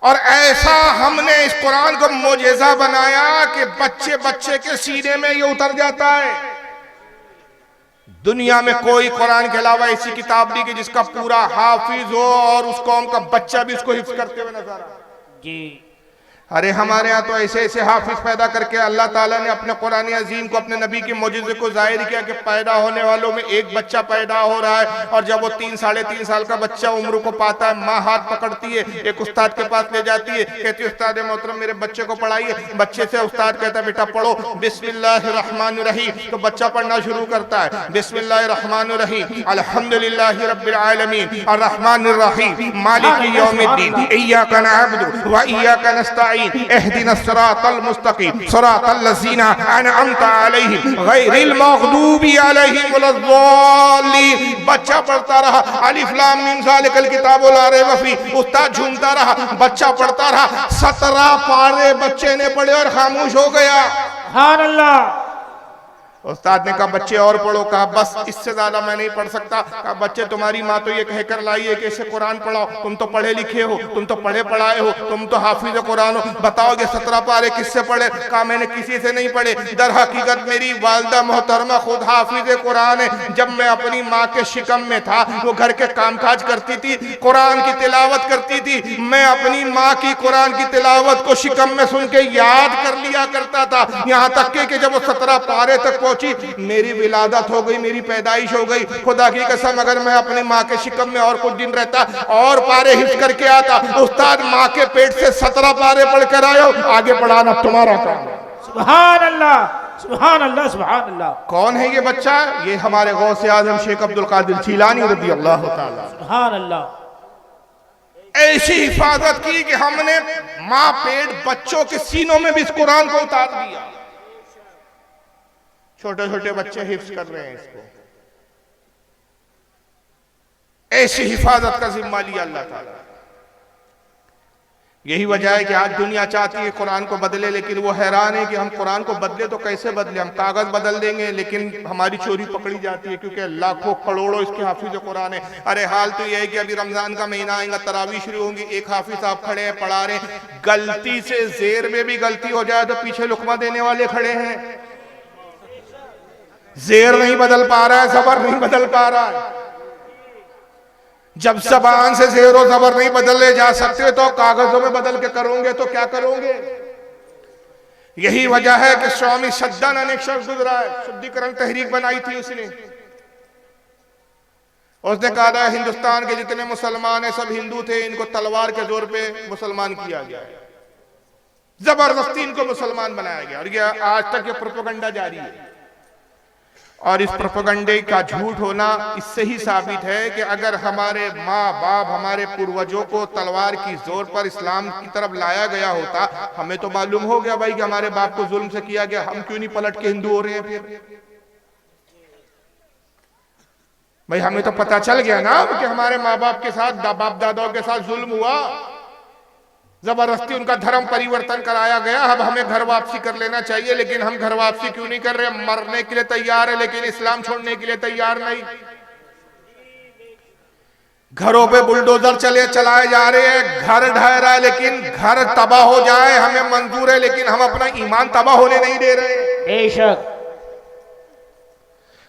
और ऐसा हमने इस कुरान को मोजेजा बनाया कि बच्चे बच्चे के सीने में ये उतर जाता है। दुनिया में कोई कुरान के अलावा ऐसी किताब नहीं कि जिसका पूरा हाफिज हो और उस कौम का बच्चा भी उसको हिफ्ज करते हुए नजर आए। जी अरे हमारे यहाँ तो ऐसे ऐसे हाफिज पैदा करके अल्लाह ताला ने अपने कुरान अजीम को, अपने नबी के मोजिज़े को जाहिर किया कि पैदा होने वालों में एक बच्चा पैदा हो रहा है। और जब वो 3 साढ़े 3 साल का बच्चा उम्र को पाता है, माँ हाथ पकड़ती है, एक उस्ताद के पास ले जाती है, कहती है उस्ताद मोहतरम मेरे बच्चे को पढ़ाइए। बच्चे से उस्ताद कहता है बेटा पढ़ो बिस्मिल्लाहिर्रहमानिर्रहीम। तो बच्चा पढ़ना शुरू करता है, बिस्मिल्लाहिर्रहमानिर्रहीम अल्हम्दुलिल्लाहि रब्बिल आलमीन अर्रहमानिर्रहीम मालिकी यौमिद्दीन इय्याका नअबुदु व इय्याका नस्तईन नस्ताईन इहदिनस सिरातल मुस्तकीम सिरातल लज़ीना अनअमता अलैहिम गैरिल मग़दूबि अलैहिम वलद्दाल्लीन। बच्चा पढ़ता रहा अलिफ लाम मीम ज़ालिकल किताबु ला रैब फीह, उस्ताद झूमता रहा, बच्चा पढ़ता रहा। 17 पारे बच्चे ने पढ़े और खामोश हो गया। सुभान अल्लाह। उस्ताद ने कहा बच्चे और पढ़ो। कहा बस इससे ज्यादा मैं नहीं पढ़ सकता। कहा बच्चे तुम्हारी माँ तो ये कहकर लाई है कि इसे कुरान पढ़ाओ, तुम तो पढ़े लिखे हो, तुम तो पढ़े पढ़ाए हो, तुम तो हाफिज कुरान हो, बताओगे 17 पारे किससे पढ़े? कहा मैंने किसी से नहीं पढ़े, दर हकीकत मेरी वालिदा मोहतरमा खुद हाफिज कुरान है। जब मैं अपनी माँ के शिकम में था वो घर के कामकाज करती थी, कुरान की तिलावत करती थी, मैं अपनी माँ की कुरान की तिलावत को शिकम में सुन के याद कर लिया करता था। यहाँ तक कि जब वो 17 पारे तक मेरी विलादत हो गई, मेरी पैदाइश हो गई। खुदा की कसम अगर मैं अपनी माँ के शिकम में और कुछ दिन रहता और पारे हिफ्ज करके आता, उस्ताद माँ के पेट से 17 पारे पढ़ कर आए हो, आगे पढ़ाना तुम्हारा काम। सुभान अल्लाह, सुभान अल्लाह, सुभान अल्लाह। कौन है ये बच्चा? ये हमारे गौसे आजम शेख अब्दुल कादिर जीलानी रज़ी अल्लाह ताला। सुभान अल्लाह। ऐसी हिफाजत की कि हमने माँ पेट बच्चों के सीनों में भी इस कुरान को उतार दिया। छोटे छोटे बच्चे हिफ्ज कर रहे हैं इसको। ऐसी हिफाजत का जिम्मा लिया अल्लाह ताला। यही वजह है कि आज दुनिया चाहती है कुरान को बदले, लेकिन वो हैरान है कि हम कुरान को बदले तो कैसे बदले? हम कागज बदल देंगे लेकिन हमारी चोरी पकड़ी जाती है, क्योंकि लाखों करोड़ों इसके हाफिज कुरान है। अरे हाल तो यह है कि अभी रमजान का महीना आएगा, तरावी शुरू होंगी, एक हाफिज साहब खड़े हैं पढ़ा रहे, गलती से जेर में भी गलती हो जाए तो पीछे लुकमा देने वाले खड़े हैं। जेर नहीं बदल पा रहा है, जबर नहीं बदल पा रहा है। जब ज़बान से ज़ेर और ज़बर नहीं बदले जा सकते तो कागजों में बदल के करोगे तो क्या करोगे? यही वजह है कि स्वामी सद्दानंद एक शख्स गुजरा है, शुद्धिकरण तहरीक बनाई थी उसने कहा था हिंदुस्तान के जितने मुसलमान हैं सब हिंदू थे, इनको तलवार के जोर पे मुसलमान किया गया, जबरदस्ती इनको मुसलमान बनाया गया। और ये आज तक ये प्रोपेगेंडा जारी है। और इस प्रोपेगेंडे का झूठ होना इससे ही साबित है कि अगर हमारे माँ बाप हमारे पूर्वजों को तलवार की जोर पर इस्लाम की तरफ लाया गया होता, हमें तो मालूम हो गया भाई कि हमारे बाप को जुल्म से किया गया, हम क्यों नहीं पलट के हिंदू हो रहे हैं? फिर भाई हमें तो पता चल गया ना कि हमारे माँ बाप के साथ बाप दादाओं के साथ जुल्म हुआ, जबरदस्ती उनका धर्म परिवर्तन कराया गया। अब हमें घर वापसी कर लेना चाहिए, लेकिन हम घर वापसी क्यों नहीं कर रहे? मरने के लिए तैयार है लेकिन इस्लाम छोड़ने के लिए तैयार नहीं। घरों पे बुलडोजर चलाए जा रहे हैं, घर ढह रहा है लेकिन घर तबाह हो जाए हमें मंजूर है, लेकिन हम अपना ईमान तबाह होने नहीं दे रहे। बेशक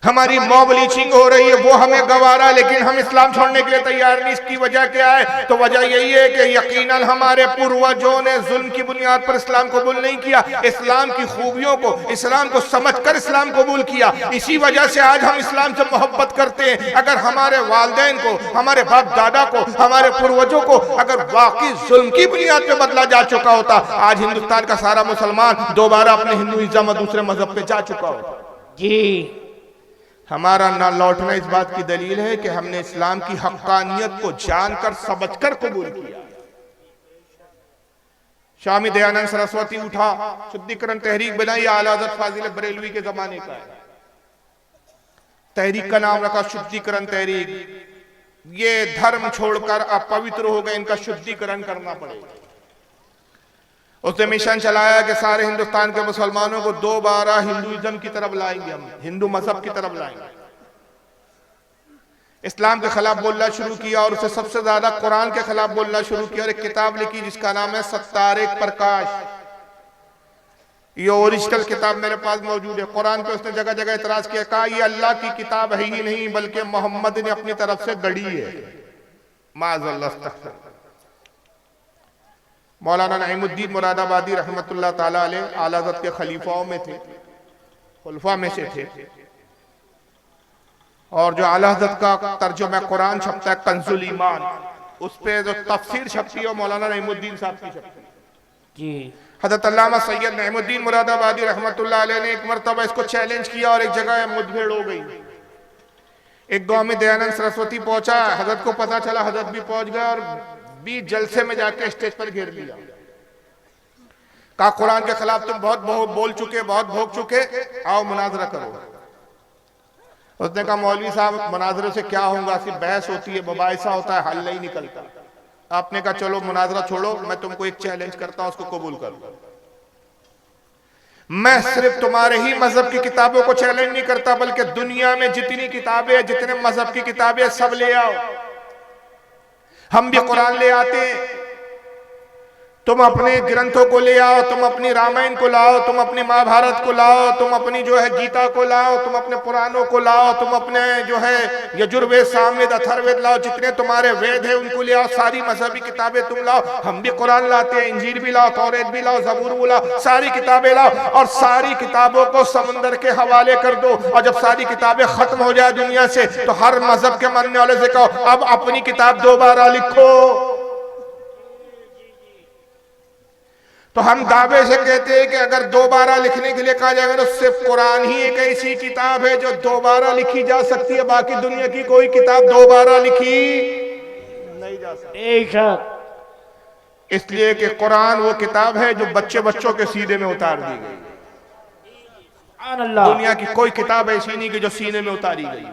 हमारी मॉब लीचिंग हो रही है वो हमें गवारा, लेकिन हम इस्लाम छोड़ने के लिए तैयार नहीं। इसकी वजह क्या है? तो वजह यही है कि यकीनन हमारे पूर्वजों ने जुल्म की बुनियाद पर इस्लाम कबूल नहीं किया, इस्लाम की खूबियों को, इस्लाम को समझकर इस्लाम कबूल किया। इसी वजह से आज हम इस्लाम से मोहब्बत करते हैं। अगर हमारे वालिदैन को, हमारे बाप दादा को, हमारे पूर्वजों को अगर वाकई जुल्म की बुनियाद पर बदला जा चुका होता, आज हिंदुस्तान का सारा मुसलमान दोबारा अपने हिंदुइज्म और दूसरे मजहब पे जा चुका होता। जी, हमारा ना लौटना इस बात की दलील है कि हमने इस्लाम की हक्कानियत को जानकर समझकर कबूल किया। स्वामी दयानंद सरस्वती उठा, शुद्धिकरण तहरीक बनाई, आला हज़रत फाजिल बरेलवी के जमाने का है। तहरीक का नाम रखा शुद्धिकरण तहरीक। ये धर्म छोड़कर अपवित्र हो गए, इनका शुद्धिकरण करना पड़ेगा। उसने मिशन चलाया कि सारे हिंदुस्तान के मुसलमानों को दोबारा हिंदुइज्म की तरफ लाएंगे, हम हिंदू मजहब की तरफ लाएंगे। इस्लाम के खिलाफ बोलना शुरू किया और उसे सबसे ज्यादा कुरान के खिलाफ बोलना शुरू किया और एक किताब लिखी जिसका नाम है सत्तार प्रकाश। ये ओरिजिनल किताब मेरे पास मौजूद है। कुरान पे उसने जगह जगह इतराज किया, कहा ये अल्लाह की किताब है ही नहीं बल्कि मोहम्मद ने अपनी तरफ से गढ़ी है। माज़अल्लाह। मौलाना नईमुद्दीन मुरादाबादी रहमतुल्लाह ताला अलैह आला हज़रत के खलीफाओं में थे, खुलफा में से थे। और जो आला हज़रत का तर्जुमा कुरान छपता है कंजुल ईमान, उस पे जो तफसीर छपती है मौलाना नईमुद्दीन साहब की छपती है। जी, हज़रत अल्लामा सैयद नईमुद्दीन मुरादाबादी रहमतुल्लाह अलैह ने एक मरतबा इसको चैलेंज किया और एक जगह मुठभेड़ हो गई। एक गांव में दयानंद सरस्वती पहुंचा, हज़रत को पता चला, हज़रत भी पहुंच गया और 20 जलसे में जाके स्टेज पर घेर लिया। कहा कुरान के खिलाफ तुम बहुत बोल चुके, बहुत भोग चुके, आओ मुनाजरा करो। उसने कहा मौलवी साहब मुनाजरे से क्या होगा, सिर्फ बहस होती है, मुबाहिसा होता है, हल नहीं निकलता। आपने कहा चलो मुनाजरा छोड़ो, मैं तुमको एक चैलेंज करता हूं, उसको कबूल कर लो। मैं सिर्फ तुम्हारे ही मजहब की किताबों को चैलेंज नहीं करता, बल्कि दुनिया में जितनी किताबें, जितने मजहब की किताबें सब ले आओ। हम भी कुरान ले आते हैं, तुम अपने ग्रंथों को ले आओ, तुम अपनी रामायण को लाओ, तुम अपनी महाभारत को लाओ, तुम अपनी जो है गीता को लाओ, तुम अपने पुराणों को लाओ, तुम अपने जो है यजुर्वेद, सामवेद, अथर्ववेद लाओ, जितने तुम्हारे वेद है उनको ले आओ, सारी मजहबी किताबें तुम लाओ। हम भी कुरान लाते हैं, इंजील भी लाओ, तौरेत भी लाओ, जबूर भी लाओ, सारी किताबें लाओ और सारी किताबों को समंदर के हवाले कर दो। और जब सारी किताबें खत्म हो जाए दुनिया से, तो हर मजहब के मानने वाले से कहो अब अपनी किताब दोबारा लिखो। तो हम दावे से कहते हैं कि अगर दोबारा लिखने के लिए कहा जाएगा तो सिर्फ कुरान ही एक ऐसी किताब है जो दोबारा लिखी जा सकती है, बाकी दुनिया की कोई किताब दोबारा लिखी नहीं जा सकती। इसलिए कि कुरान वो किताब है जो बच्चों के सीने में उतार दी गई। दुनिया की कोई किताब ऐसी नहीं कि जो सीने में उतारी गई।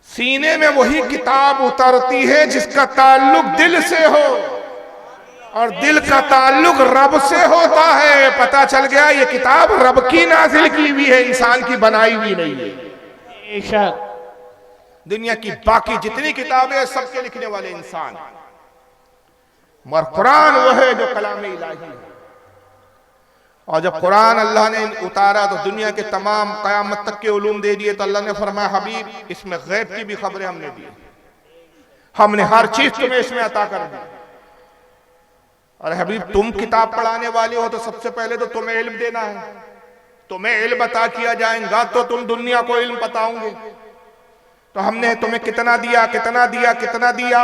सीने में वही किताब उतरती है जिसका ताल्लुक दिल से हो, और दिल का ताल्लुक रब से होता है। पता चल गया ये किताब रब की नाजिल की हुई है, इंसान की बनाई हुई नहीं है। दुनिया की बाकी जितनी किताबें सबके लिखने वाले इंसान, मगर कुरान वो है जो कलाम इलाही है। और जब कुरान अल्लाह ने उतारा तो दुनिया के तमाम कयामत तक के उलूम दे दिए। तो अल्लाह ने फरमाया हबीब इसमें गैब की भी खबरें हमने दी, हमने हर चीज तुम्हें इसमें अता कर दी। और हबीब तुम किताब पढ़ाने वाले हो तो सबसे पहले तो तुम्हें इल्म देना है, तुम्हें इल्म अता किया जाएगा तो तुम दुनिया को इल्म बताओगे। तो हमने तुम्हें कितना दिया, कितना दिया, कितना दिया?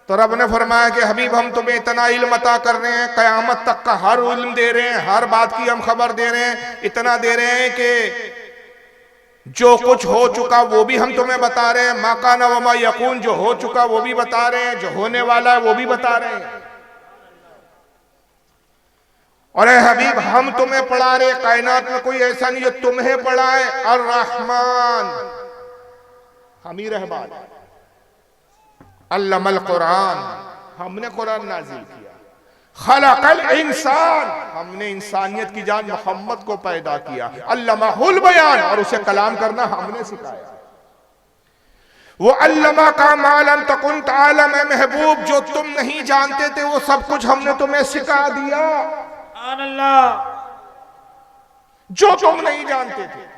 तो रब ने फरमाया कि हबीब हम तुम्हें इतना इल्म अता कर रहे हैं, कयामत तक का हर इल्म दे रहे हैं, हर बात की हम खबर दे रहे हैं, इतना दे रहे हैं कि जो कुछ हो चुका वो भी हम तुम्हें बता रहे हैं, माकाना वमा यकून, जो हो चुका वो भी बता रहे हैं, जो होने वाला है वो भी बता रहे हैं। और हबीब हम तुम्हें पढ़ा रहे, कायनात में कोई ऐसा नहीं जो तुम्हें पढ़ाए। और रहमान हम ही रहमान, अल्लमल कुरान, हमने कुरान नाजिल किया। खलकल इंसान, हमने इंसानियत की जान मोहम्मद को पैदा किया। अल्लमाहुल बयान, और उसे कलाम करना हमने सिखाया। वो अल्लमा का मालम तकुन तालम, महबूब जो तुम नहीं जानते थे वो सब कुछ हमने तुम्हें सिखा दिया। जो तुम नहीं जानते थे।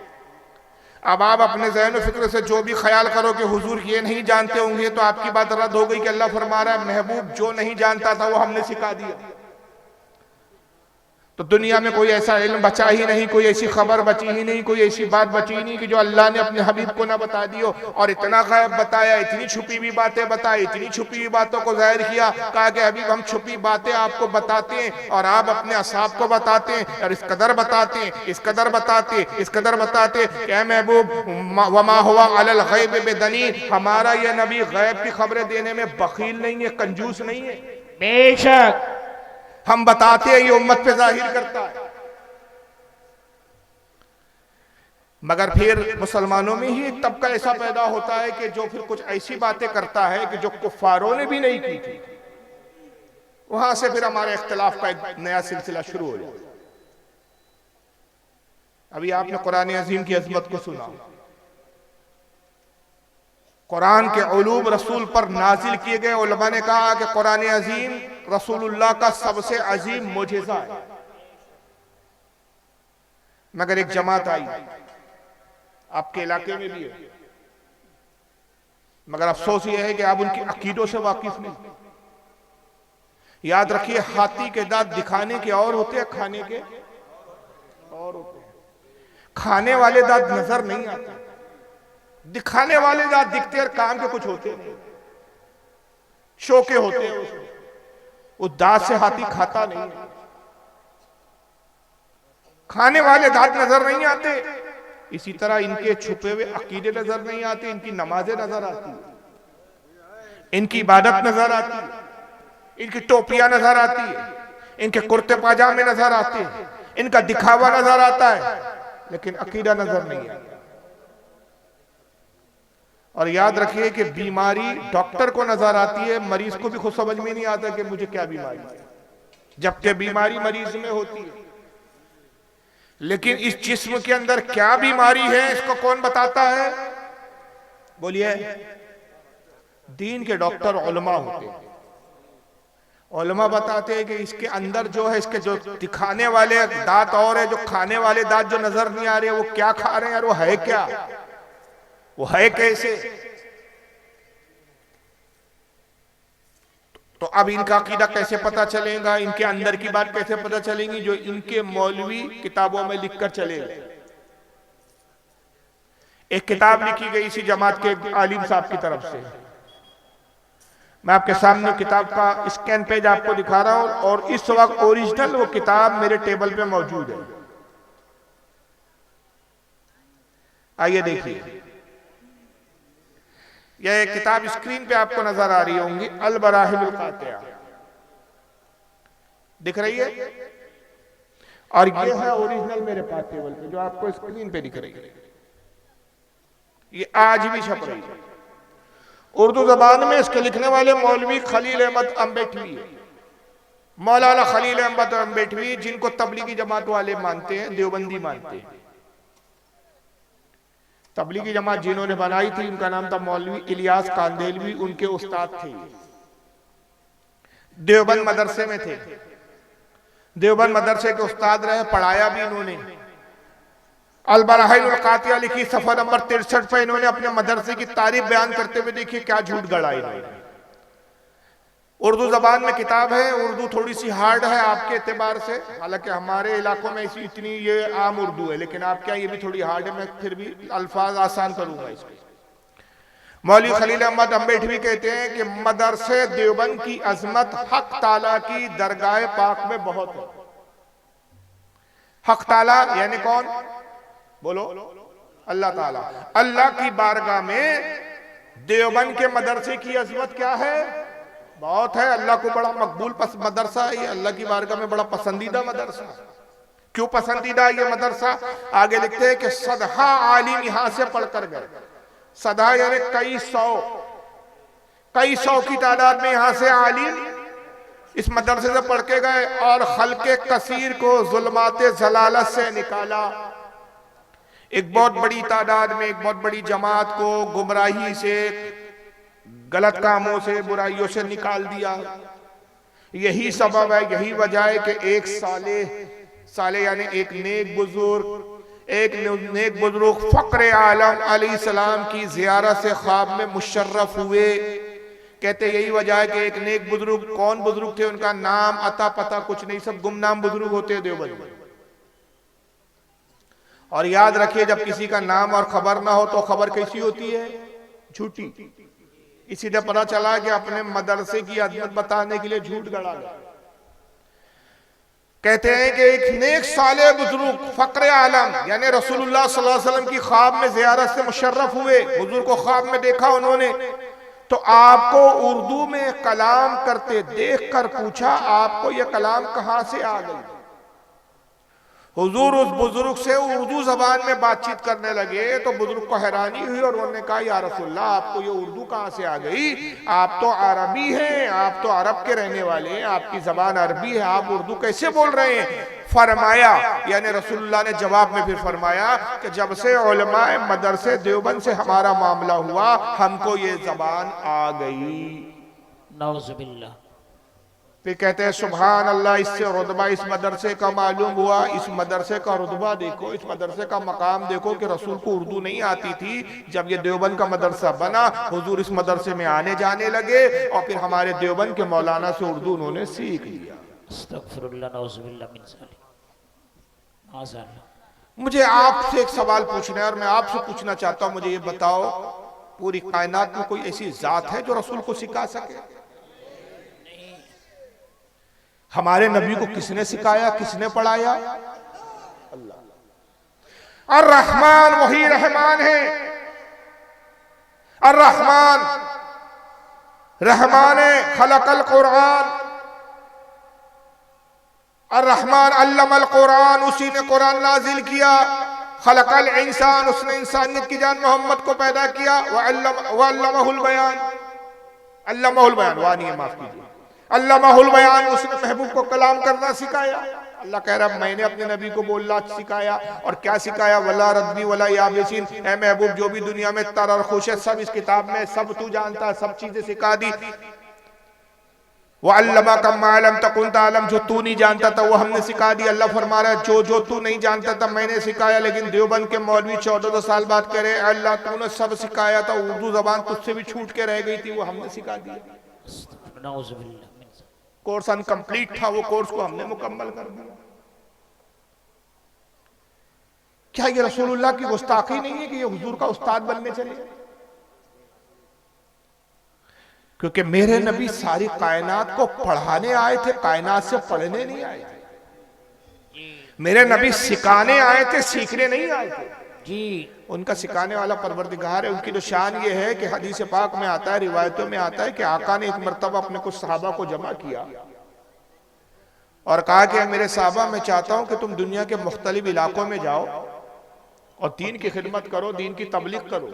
अब आप अपने ज़हन फिक्र से जो भी ख्याल करो कि हुजूर ये नहीं जानते होंगे, तो आपकी बात रद्द हो गई कि अल्लाह फरमा रहा है महबूब जो नहीं जानता था वो हमने सिखा दिया। तो दुनिया में कोई ऐसा इल्म बचा ही नहीं, कोई ऐसी खबर बची ही नहीं, कोई ऐसी बात बची ही नहीं कि जो अल्लाह ने अपने हबीब को ना बता दी हो। और इतना गैब बताया, इतनी छुपी हुई बातें बताई, इतनी छुपी हुई बातों को जाहिर किया। कहा कि हबीब हम छुपी बातें आपको बताते हैं और आप अपने असहाब को बताते हैं, और इस कदर बताते हैं, इस कदर बताते, इस कदर बताते कि महबूब वमा हुआ अलल गैब बिदनीन, हमारा यह नबी गैब की खबरें देने में बखील नहीं है, कंजूस नहीं है। बेशक हम बताते हैं, ये उम्मत पे जाहिर करता है। मगर फिर मुसलमानों में ही एक तबका ऐसा पैदा होता है कि जो फिर कुछ ऐसी बातें करता है कि जो कुफारों ने भी नहीं की थी। वहां से फिर हमारे इख्तिलाफ का एक नया सिलसिला शुरू हो जाता है। अभी आपने कुरान अजीम की अजमत को सुना। कुरान के उलूम रसूल पर नाजिल किए गए। उलमा ने कहा कि कुरान अजीम रसूलुल्लाह का सबसे अजीम मोजेज़ा है। मगर एक जमात आई, आपके इलाके में भी है, मगर अफसोस यह है कि आप उनकी अकीदों से वाकिफ नहीं। याद रखिए, हाथी के दांत दिखाने के और होते हैं, खाने के और होते हैं। खाने वाले दांत नजर नहीं आते, दिखाने वाले दांत दिखते और काम के कुछ होते नहीं, शोके होते हैं उसमें। उस दांत से हाथी खाता नहीं है। खाने वाले दांत नजर नहीं आते, इसी तरह इनके छुपे हुए अकीदे नजर नहीं आते, इनकी नमाजें नजर आती है, इनकी इबादत नजर आती है, इनकी टोपियां नजर आती है, इनके कुर्ते पाजामे नजर आते हैं, इनका दिखावा नजर आता है, लेकिन अकीदा नजर नहीं आता। और याद रखिए कि बीमारी डॉक्टर को नजर आती है, मरीज को भी खुद समझ में नहीं आता कि मुझे क्या बीमारी है, जबकि बीमारी मरीज में होती है। लेकिन इस जिस्म के अंदर क्या बीमारी है इसको कौन बताता है? बोलिए। दीन के डॉक्टर उलमा होते हैं। उलमा बताते हैं कि इसके अंदर जो है, इसके जो दिखाने वाले दांत और है, जो खाने वाले दांत जो नजर नहीं आ रहे हैं, वो क्या खा रहे हैं और वो है क्या, वो है कैसे। तो अब इनका अकीदा कैसे पता चलेगा, इनके अंदर की बात कैसे पता चलेगी? जो इनके मौलवी किताबों में लिखकर चले गए। एक किताब लिखी गई इसी जमात के आलिम साहब की तरफ से, मैं आपके सामने किताब का स्कैन पेज आपको दिखा रहा हूं, और इस वक्त ओरिजिनल वो किताब मेरे टेबल पे मौजूद है। आइए देखिए, यह किताब स्क्रीन पे आपको नजर आ रही होंगी, अल बराहिनुल कातिया, दिख रही है? और ये है ओरिजिनल मेरे पास टेबल पे जो आपको स्क्रीन पे दिख रही है। ये आज भी छप रही है उर्दू जबान में। इसके लिखने वाले मौलवी खलील अहमद अम्बेठवी है, मौलाना खलील अहमद अम्बेठवी, जिनको तबलीगी जमात वाले मानते हैं, देवबंदी मानते हैं। तबलीगी जमात जिन्होंने बनाई थी उनका नाम था मौलवी इलियास कांदेलवी, उनके उस्ताद थे, देवबंद मदरसे में थे, देवबंद मदरसे के उस्ताद रहे, पढ़ाया भी इन्होंने। अल बराहिनुल कातिया लिखी सफा नंबर 63 पे इन्होंने अपने मदरसे की तारीफ बयान करते हुए देखिए क्या झूठ गढ़ा इन्होंने। उर्दू जबान में किताब है, उर्दू थोड़ी सी हार्ड है आपके एतबार से, हालांकि हमारे इलाकों में ऐसी इतनी ये आम उर्दू है, लेकिन आपके यहाँ ये भी थोड़ी हार्ड है, मैं फिर भी अल्फाज आसान करूंगा इसके। मौलवी खलील अहमद अम्बेठवी कहते हैं कि मदरसे देवबंद की अजमत हक ताला की दरगाह पाक में बहुत है। हक ताला यानी कौन? बोलो, अल्लाह ताला। अल्लाह की बारगाह में देवबंद के मदरसे की अजमत क्या है? बहुत है। अल्लाह को बड़ा मकबूल मदरसा है ये, अल्लाह की बारगाह में बड़ा पसंदीदा मदरसा। क्यों पसंदीदा ये मदरसा? आगे लिखते हैं कि सदहा आलिम यहां से पढ़कर गए। सदहा यानी कई सौ की तादाद में यहां से आलिम इस मदरसे से पढ़ के गए, और खल्के कसीर को जुल्माते जलालत से निकाला। एक बहुत बड़ी तादाद में, एक बहुत बड़ी जमात को गुमराही से, गलत कामों से, बुराइयों से निकाल दिया। यही सबब है, यही वजह है कि एक साले यानी एक नेक बुजुर्ग फक्र आलम अलैहिस्सलाम की ज़ियारत से ख्वाब में मुशर्रफ हुए। कहते यही वजह है कि एक नेक बुजुर्ग, कौन बुजुर्ग थे उनका नाम अता पता कुछ नहीं, सब गुमनाम बुजुर्ग होते हैं देवबंद में। और याद रखिए, जब किसी का नाम और खबर ना हो तो खबर कैसी होती है? झूठी। इसीलिए पता चला कि अपने मदरसे की अजमत बताने के लिए झूठ गढ़ा गया। कहते हैं कि एक नेक साले बुजुर्ग फक्र आलम यानी रसूलुल्लाह सल्लल्लाहु अलैहि वसल्लम की ख्वाब में ज़ियारत से मुशर्रफ हुए। बुजुर्ग को ख्वाब में देखा उन्होंने, तो आपको उर्दू में कलाम करते देखकर पूछा, आपको यह कलाम कहां से आ गई? हुजूर उस बुजुर्ग से उर्दू जबान में बातचीत करने लगे, तो बुजुर्ग को हैरानी हुई और उन्होंने कहा, या रसूलल्लाह आपको ये उर्दू कहां से आ गई? आप तो अरबी हैं, आप तो अरब के रहने वाले हैं, आपकी जबान अरबी है, आप उर्दू कैसे बोल रहे हैं? फरमाया, यानी रसूलुल्लाह ने जवाब में फिर फरमाया कि जब से उलमाए मदरसे देवबंद से हमारा मामला हुआ, हमको ये जबान आ गई। नौजुबिल्लाह। फिर कहते हैं सुभान अल्लाह, इससे रुतबा इस मदरसे का मालूम हुआ। इस मदरसे का रुतबा देखो, इस मदरसे का मकाम देखो कि रसूल को उर्दू नहीं आती थी। जब ये देवबंद का मदरसा बना, हुजूर इस मदरसे में आने जाने लगे, और फिर हमारे देवबंद के मौलाना से उर्दू उन्होंने सीख लिया। अस्तगफिरुल्लाह, नौजुबिल्लाह मिन ज़ालिक। मुझे आपसे एक सवाल पूछना है, और मैं आपसे पूछना चाहता हूं, मुझे ये बताओ, पूरी कायनात में कोई ऐसी जात है जो रसूल को सिखा सके? हमारे नबी को किसने सिखाया, किसने पढ़ाया? अल्लाह। और रहमान वही रहमान है। और रहमान रहमान खलकल कुरान, अर्रहमान अल्लमल कुरान, उसी ने कुरान नाजिल किया। खलकल इंसान, उसने इंसानियत की जान मोहम्मद को पैदा किया। वअल्लमहुल बयान, अल्लमहुल बयान वानी है, माफ कीजिए, अल्लमहुल बयान, उसने महबूब को कलाम करना सिखाया। अल्लाह कह रहा मैंने अपने नबी को बोलना सिखाया। और क्या सिखाया? वला रद्दी वला याबिसिन, ए महबूब जो भी दुनिया में तर और खुश है सब इस किताब में, सब तू जानता है, सब चीजें सिखा दी। वअल्लमा का मालम तकुन तालम, जो तू नहीं जानता था वो हमने सिखा दिया। अल्लाह फरमा रहा है जो तू नहीं जानता था मैंने सिखाया। लेकिन देवबंद के मौलवी 14 साल बाद कह रहे अल्लाह तूने सब सिखाया था, उर्दू जबान तुझसे भी छूट के रह गई थी, वो हमने सिखा दिया। कोर्स अनकंप्लीट था, वो कोर्स को हमने मुकम्मल कर दिया। क्या ये रसूलुल्लाह की गुस्ताखी नहीं है कि ये हुजूर का उस्ताद बनने चले? क्योंकि मेरे नबी सारी कायनात को पढ़ाने आए थे, कायनात से पढ़ने नहीं आए थे। मेरे नबी सिखाने आए थे, सीखने नहीं आए थे जी। उनका सिखाने वाला परवरदिगार है। उनकी जो शान ये है कि हदीस पाक में आता है, रिवायतों में आता है कि आका ने एक मर्तबा अपने कुछ सहाबा को जमा किया और कहा कि मेरे सहाबा, मैं चाहता हूं कि तुम दुनिया के मुख्तलिफ इलाकों में जाओ और दीन की खिदमत करो, दीन की तबलीग करो।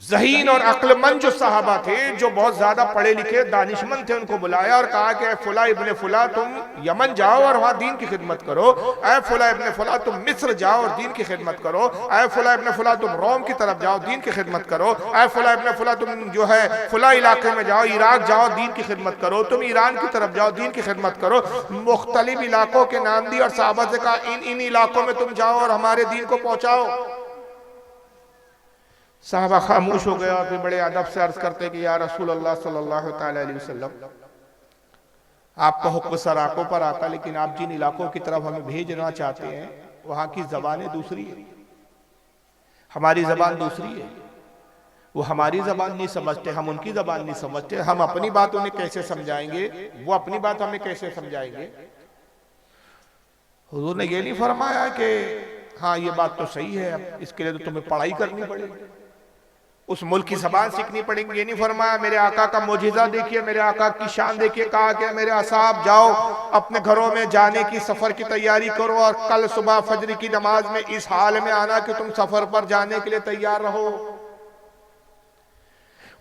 ज़हीन और अक्लमंद जो सहाबा थे, जो बहुत ज्यादा पढ़े लिखे दानिशमंद थे, उनको बुलाया और कहा कि फुला इब्ने फुला तुम यमन जाओ और वहां दीन की खिदमत करो। ऐ फुला इब्ने फुला तुम मिस्र जाओ और दीन की खिदमत करो। ऐ फुला इब्ने फुला तुम रोम की तरफ जाओ, दीन की खिदमत करो। ऐ फुला इब्ने फुला तुम जो है फुला इलाके में जाओ, इराक जाओ, दीन की खिदमत करो। तुम ईरान की तरफ जाओ, दीन की खिदमत करो। मुख्तलिफ इलाकों के नाम दिए और सहाबा से कहा इन इलाकों में तुम जाओ और हमारे दीन को पहुंचाओ। साहबा खामोश हो गया और फिर बड़े अदब से अर्ज करते कि या रसूल अल्लाह सल्लल्लाहु ताला अलैहि वसल्लम, आपका हुक्म सर आंखों पर आता, लेकिन आप जिन इलाकों की तरफ हमें भेजना चाहते हैं वहां की जबानें दूसरी है, हमारी जबान दूसरी है। वो हमारी जबान नहीं समझते, हम उनकी जबान नहीं समझते। हम अपनी बात उन्हें कैसे समझाएंगे, वो अपनी बात हमें कैसे समझाएंगे? हुजूर ने ये नहीं फरमाया कि हाँ ये बात तो सही है, इसके लिए तो तुम्हें पढ़ाई करनी पड़ेगी, उस मुल्क की जबान सीखनी पड़ेगी। ये नहीं फरमाया। मेरे आका का मोजिजा देखिए, मेरे आका की शान देखिए। कहा कि मेरे असहाब जाओ अपने घरों में जाने की सफर की तैयारी करो और कल सुबह फजर की नमाज में इस हाल में आना कि तुम सफर पर जाने के लिए तैयार रहो।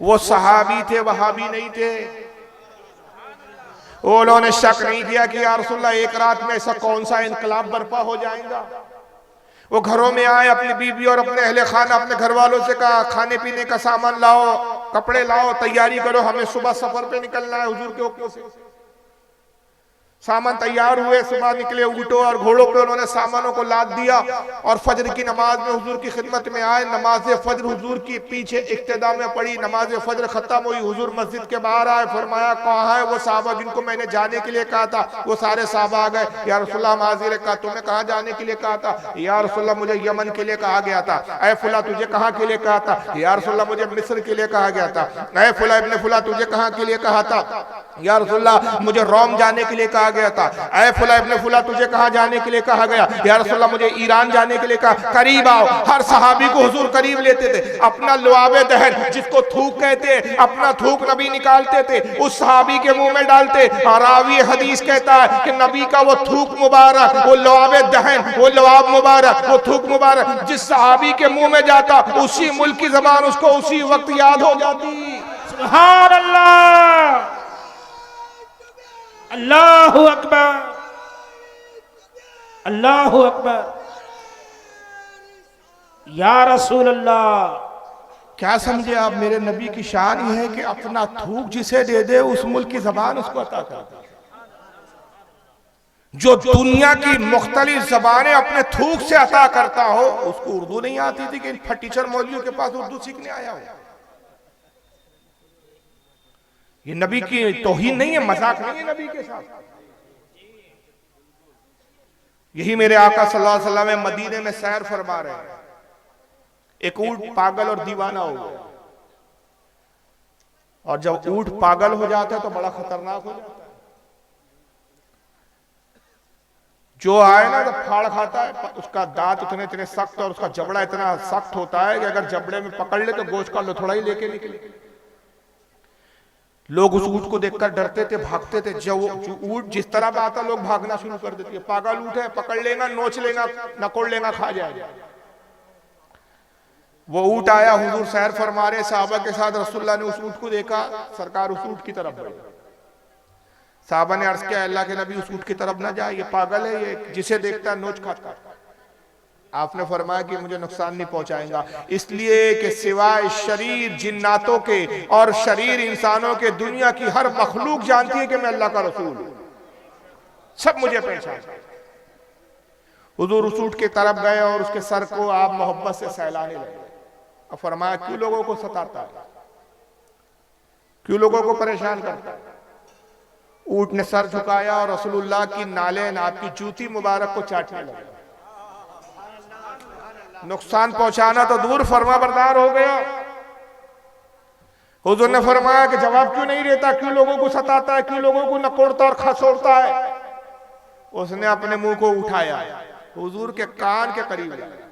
वो सहाबी थे, वहाबी नहीं थे। उन्होंने शक नहीं किया कि या रसूलल्लाह एक रात में ऐसा कौन सा इनकलाब बर्पा हो जाएगा। वो घरों में आए, अपनी बीबी और अपने अहले खाना, अपने घर वालों से कहा खाने पीने का सामान लाओ, कपड़े लाओ, तैयारी करो, हमें सुबह सफर पे निकलना है। हुजूर के हुक्म से सामान तैयार हुए, सुबह निकले, ऊँटों और घोड़ों पे उन्होंने सामानों को लाद दिया और फजर की नमाज में हुजूर की खिदमत में आए। नमाज फजर हुजूर की पीछे इक्तिदा में पड़ी। नमाज फजर खत्म हुई, हुजूर मस्जिद के बाहर आए। फरमाया कहाँ है वो साहबा जिनको मैंने जाने के लिए कहा था? वो सारे साहबा आ गए। या रसूलल्लाह हम हाजिर। कहा तुम्हें कहाँ जाने के लिए कहा था? या रसूलल्लाह मुझे यमन के लिए कहा गया था। ऐ फुला तुझे कहाँ के लिए कहा था? या रसूलल्लाह मुझे मिस्र के लिए कहा गया था। ऐ फुला इब्ने फुला तुझे कहाँ के लिए कहा था? या रसूलल्लाह मुझे रोम जाने के लिए कहा गया था। ऐ फुला इब्ने फुला तुझे कहाँ जाने के लिए कहा गया? या रसूलल्लाह मुझे ईरान जाने के लिए कहा। करीब आओ। हर सहाबी को हुजूर करीब लेते थे। अपना लुआबे दहन जिसको थूक कहते, अपना थूक नबी निकालते थे, उस सहाबी के मुंह में डालते। और रावी हदीस कहता है कि नबी का वो थूक मुबारक, वो लुआबे दहन, वो लुआब मुबारक, वो थूक मुबारक जिस सहाबी के मुंह में जाता उसी मुल्क की जबान उसको उसी वक्त याद हो जाती। सुभान अल्लाह, अल्लाहु अकबर, अल्लाहु अकबर। या रसूल अल्लाह, क्या समझे आप? मेरे नबी की शान ये है कि अपना थूक जिसे दे दे उस मुल्क की जबान उसको अता करता। जो दुनिया की मुख्तलिफ जबानें अपने थूक से अता करता हो, उसको उर्दू नहीं आती थी कि इन फटीचर मौलवियों के पास उर्दू सीखने आया हो। ये नबी की तौहीन नहीं है, मजाक नहीं है नबी के साथ। यही मेरे आका सल्लल्लाहु अलैहि वसल्लम मदीने में सैर फरमा रहे हैं, एक ऊंट पागल और दीवाना हो गया। और जब ऊंट पागल हो जाता है तो बड़ा खतरनाक हो जाता है। जो आए ना, जब फाड़ खाता है उसका दांत इतने इतने सख्त और उसका जबड़ा इतना सख्त होता है कि अगर जबड़े में पकड़ ले तो गोश्त का लथड़ा ही लेके निकले। लोग उस ऊंट को देखकर डरते थे, भागते थे। जब ऊंट जिस तरह का आता लोग भागना शुरू कर देते हैं। पागल ऊंट है, पकड़ लेगा, नोच लेगा, नकोड़ लेगा, खा जाएगा। वो ऊंट आया, हुजूर सैर फरमा रहे साहबा के साथ, रसूलुल्लाह ने उस ऊंट को देखा, सरकार उस ऊंट की तरफ बढ़े। साहबा ने अर्ज किया, अल्लाह के नबी उस ऊंट की तरफ ना जाए, ये पागल है, ये जिसे देखता है नोच खाता। आपने फरमाया कि मुझे नुकसान नहीं पहुंचाएगा, इसलिए कि सिवाय शरीर जिन्नातों के और शरीर इंसानों के दुनिया की हर मखलूक जानती है कि मैं अल्लाह का रसूल हूं, सब मुझे पहचानते। हुजूर उस ऊंट की तरफ गए और उसके सर को आप मोहब्बत से सहलाने लगे और फरमाया, क्यों लोगों को सताता है, क्यों लोगों को परेशान करता है। ऊंट ने सर झुकाया और रसूलुल्लाह की नालें आपकी जूती मुबारक को चाटने लगे। नुकसान पहुंचाना तो दूर, फरमा बरदार हो गया। हुजूर ने फरमाया कि जवाब क्यों नहीं देता, क्यों लोगों को सताता है, क्यों लोगों को नकोड़ता और खसोड़ता है। उसने अपने मुंह को उठाया, हुजूर के कान के करीब लाया,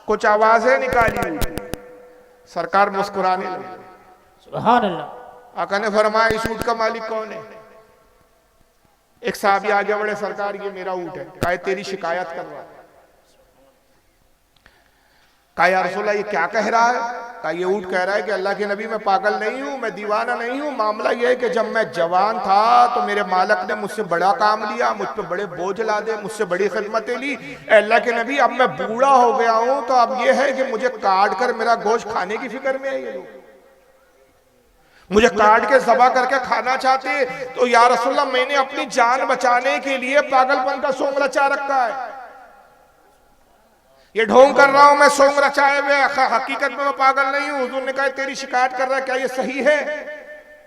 कुछ आवाजें निकाली, सरकार मुस्कुराने लगे। सुभान अल्लाह। आका ने फरमाया, इस ऊंट का मालिक कौन है। एक साहबी आगे बढ़े, सरकार ये मेरा ऊंट है। कहा तेरी शिकायत कर रहा है। कहा या रसूलल्लाह ये क्या कह रहा है। कहा ये ऊंट कह रहा है कि अल्लाह के नबी मैं पागल नहीं हूं, मैं दीवाना नहीं हूं। मामला यह है कि जब मैं जवान था तो मेरे मालिक ने मुझसे बड़ा काम लिया, मुझ पे बड़े बोझ ला दे, मुझसे बड़ी खिदमतें ली। अल्लाह के नबी अब मैं बूढ़ा हो गया हूं तो अब यह है कि मुझे काट कर मेरा गोश्त खाने की फिक्र में है। ये लोग मुझे काट के ज़बा करके खाना चाहते। तो या रसूलल्लाह मैंने अपनी जान बचाने के लिए पागलपन का सोंग रचा रखा है, ये ढोंग कर रहा हूं मैं, सोंग रचाए हुए, हकीकत में मैं पागल नहीं हूं। हुजूर ने कहा तेरी शिकायत कर रहा है, क्या ये सही है।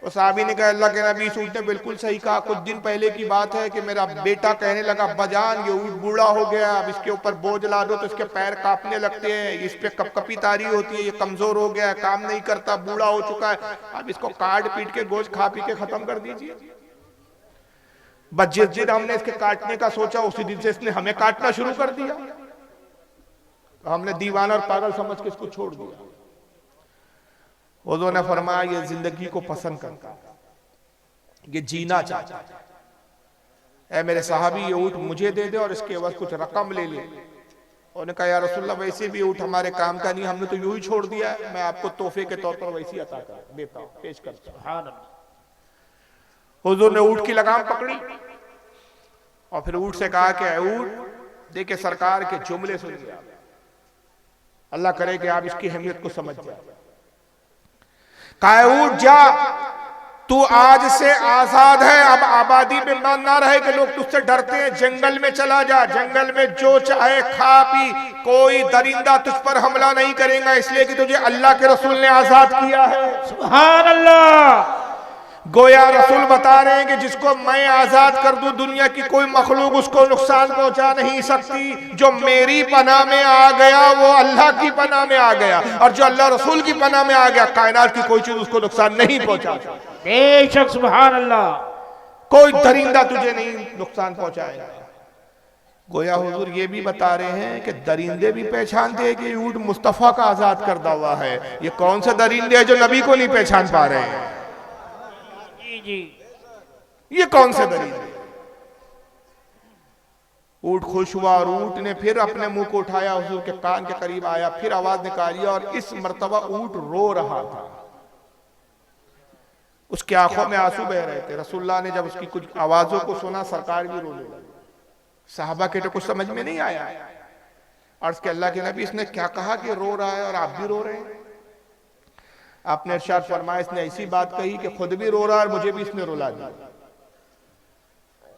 तो साहबी ने कहा अल्लाह के नबी इस ऊंट ने बिल्कुल सही कहा। कुछ दिन पहले की बात है कि मेरा बेटा कहने लगा, बजान ये ऊंट बूढ़ा हो गया, अब इसके ऊपर बोझ ला दो तो इसके पैर कांपने लगते हैं, इस पे कपकपी तारी होती है, ये कमजोर हो गया है, काम नहीं करता, बूढ़ा हो चुका है, अब इसको काट पीट के गोश्त खा पी के खत्म कर दीजिए। बस जिस दिन हमने इसके काटने का सोचा उसी दिन से इसने हमें काटना शुरू कर दिया। हमने दीवाना और पागल समझ के इसको छोड़ दिया। हुजूर ने फरमाया ये जिंदगी को पसंद करता, ये जीना चाहता है। ऐ मेरे साहबी ये ऊंट मुझे दे दे और इसके एवज कुछ रकम ले ले। उन्होंने कहा या रसूलल्लाह वैसे भी ऊंट हमारे काम का नहीं, हमने तो यूं ही छोड़ दिया है, मैं आपको तोहफे के तौर पर वैसी अता कर देता हूं, पेश करता हूं। हुजूर ने ऊंट की लगाम पकड़ी और फिर ऊंट से कहा कि ऊंट देखिए सरकार के जुमले सुनिए, अल्लाह करे कि आप इसकी अहमियत को समझ जाए। कहा ऊंट जा, तू आज से आजाद है, अब आबादी में मान ना रहे कि लोग तुझसे डरते हैं। जंगल में चला जा, जंगल में जो चाहे खा पी, कोई दरिंदा तुझ पर हमला नहीं करेगा, इसलिए कि तुझे अल्लाह के रसूल ने आजाद किया है। सुभान अल्लाह। गोया रसूल बता रहे हैं कि जिसको मैं आजाद कर दूं दुनिया की कोई मखलूक उसको नुकसान पहुंचा नहीं सकती। जो मेरी पनाह में आ गया वो अल्लाह की पनाह में आ गया, और जो अल्लाह रसूल की पनाह में आ गया कायनात की कोई चीज उसको नुकसान नहीं पहुंचा। बेशक सुभान अल्लाह। कोई दरिंदा तुझे नहीं नुकसान पहुंचाएगा। गोया हुजूर ये भी बता रहे हैं कि दरिंदे भी पहचानते हैं कि ऊंट मुस्तफा का आजाद करदा हुआ है। ये कौन से दरिंदे हैं जो नबी को नहीं पहचान पा रहे हैं। जी ये कौन से दरिंदे। ऊंट खुश हुआ और ऊंट ने फिर अपने मुंह को उठाया, हुजूर के कान के करीब आया, फिर आवाज निकाली और इस मर्तबा ऊंट रो रहा था, उसकी आंखों में आंसू बह रहे थे। रसूलुल्लाह ने जब उसकी कुछ आवाजों को सुना सरकार भी रोने लगे। साहबा के तो कुछ समझ में नहीं आया, अर्ज के अल्लाह के नबी इसने क्या कहा कि रो रहा है और आप भी रो रहे हैं। आपने इरशाद फरमाया इसने ऐसी बात कही कि खुद भी रो रहा है और मुझे भी इसने रुला दिया।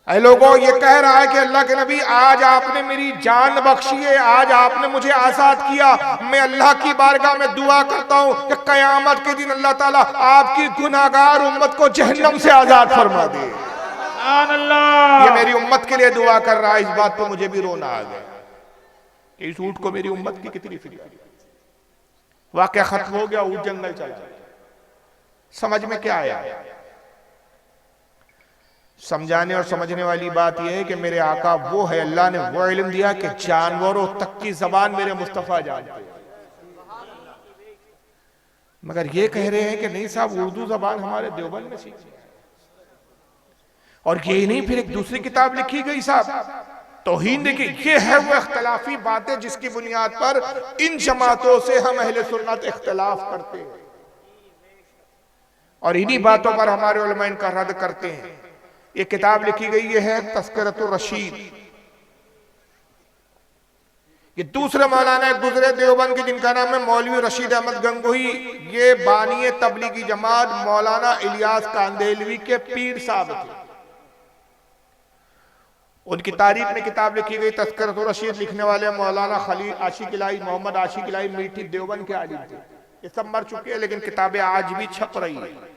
ऐ लोगों ये कह रहा है कि अल्लाह के नबी आज आपने मेरी जान बख्शी है, आज आपने मुझे आजाद किया। मैं अल्लाह की बारगाह में दुआ करता हूं कि कयामत के दिन अल्लाह ताला आपकी गुनाहगार उम्मत को जहन्नम से आजाद फरमा दे। ये मेरी उम्मत के लिए दुआ कर रहा है। इस बात पर मुझे भी रोना आ गया कि इस ऊंट को मेरी उम्मत की कितनी फिक्र। वाकया खत्म हो गया, ऊंट जंगल चला। समझ में क्या आया। समझाने और समझने वाली बात यह है कि मेरे आका वो है, अल्लाह ने वो इल्म दिया कि जानवरों तक की जबान मेरे मुस्तफा जानते हैं। मगर ये कह रहे हैं कि नहीं साहब उर्दू जबान हमारे देवबंद में सीखी है। और ये नहीं, फिर एक दूसरी किताब लिखी गई साहब तौहीन। देखिए ये है वो इख्तलाफी बातें जिसकी बुनियाद पर इन जमातों से हम अहले सुन्नत इख्तलाफ करते हैं और इन्हीं बातों पर हमारे उलमा इनका रद्द करते हैं। ये किताब लिखी गई है तस्करतुर रशीद। ये दूसरे मौलाना एक गुजरे देवबंद के जिनका नाम है मौलवी रशीद अहमद गंगोही। ये बानी तबलीगी जमात मौलाना इलियास कांदेलवी के पीर साहब थे। उनकी तारीफ में किताब लिखी गई तस्करतुर रशीद। लिखने वाले मौलाना खलील आशिक इलाही मोहम्मद आशिक इलाही मीठी देवबंद के आलिम थे। ये सब मर चुके हैं लेकिन किताबें आज भी छप रही है।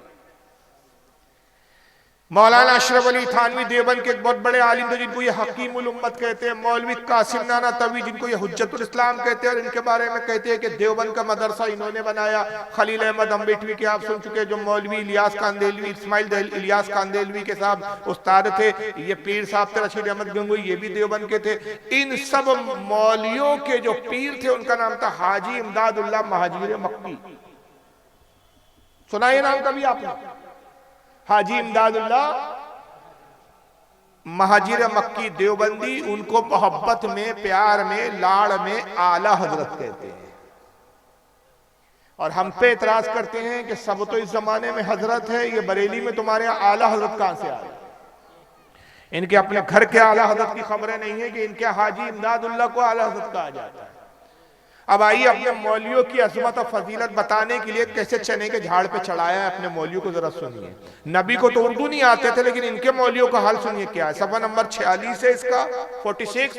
मौलाना अशरफ अली थानवी देवबंद के एक बहुत बड़े आलिम थे जिनको ये हकीमुल उम्मत कहते हैं। मौलवी कासिम नाना तवी जिनको ये हुज्जतुल इस्लाम कहते हैं और इनके बारे में कहते हैं कि देवबंद का मदरसा इन्होंने बनाया। खलील अहमद अम्बेटवी के आप सुन चुके, जो मौलवी इलियास कांदेलवी इस्माइल इलियास कांदेलवी के साहब उस्ताद थे। ये पीर साहब थे रशीद अहमद गंगोही, ये भी देवबंद के थे। इन सब मौलियों के जो पीर थे उनका नाम था हाजी इमदादुल्लाह महाजीर मक्की। सुना ये नाम कभी आपने? हाजी इमदादुल्लाह महाजिर मक्की देवबंदी। उनको मोहब्बत में, प्यार में, लाड़ में आला हजरत कहते हैं। और हम पे इतराज करते हैं कि सब तो इस जमाने में हजरत है, ये बरेली में तुम्हारे यहाँ आला हजरत कहां से आए? इनके अपने घर के आला हजरत की खबरें नहीं है कि इनके हाजी इमदादुल्लाह को आला हजरत कहा जाता है। अब आइए अपने मौलियों की अजमत और फजीलत बताने के लिए कैसे चने के झाड़ पे चढ़ाया है अपने मौलियों को जरा सुनिए। नबी को तो उर्दू नहीं आते थे लेकिन इनके मौलियों का हाल सुनिए क्या है। सफा नंबर 46 है इसका 46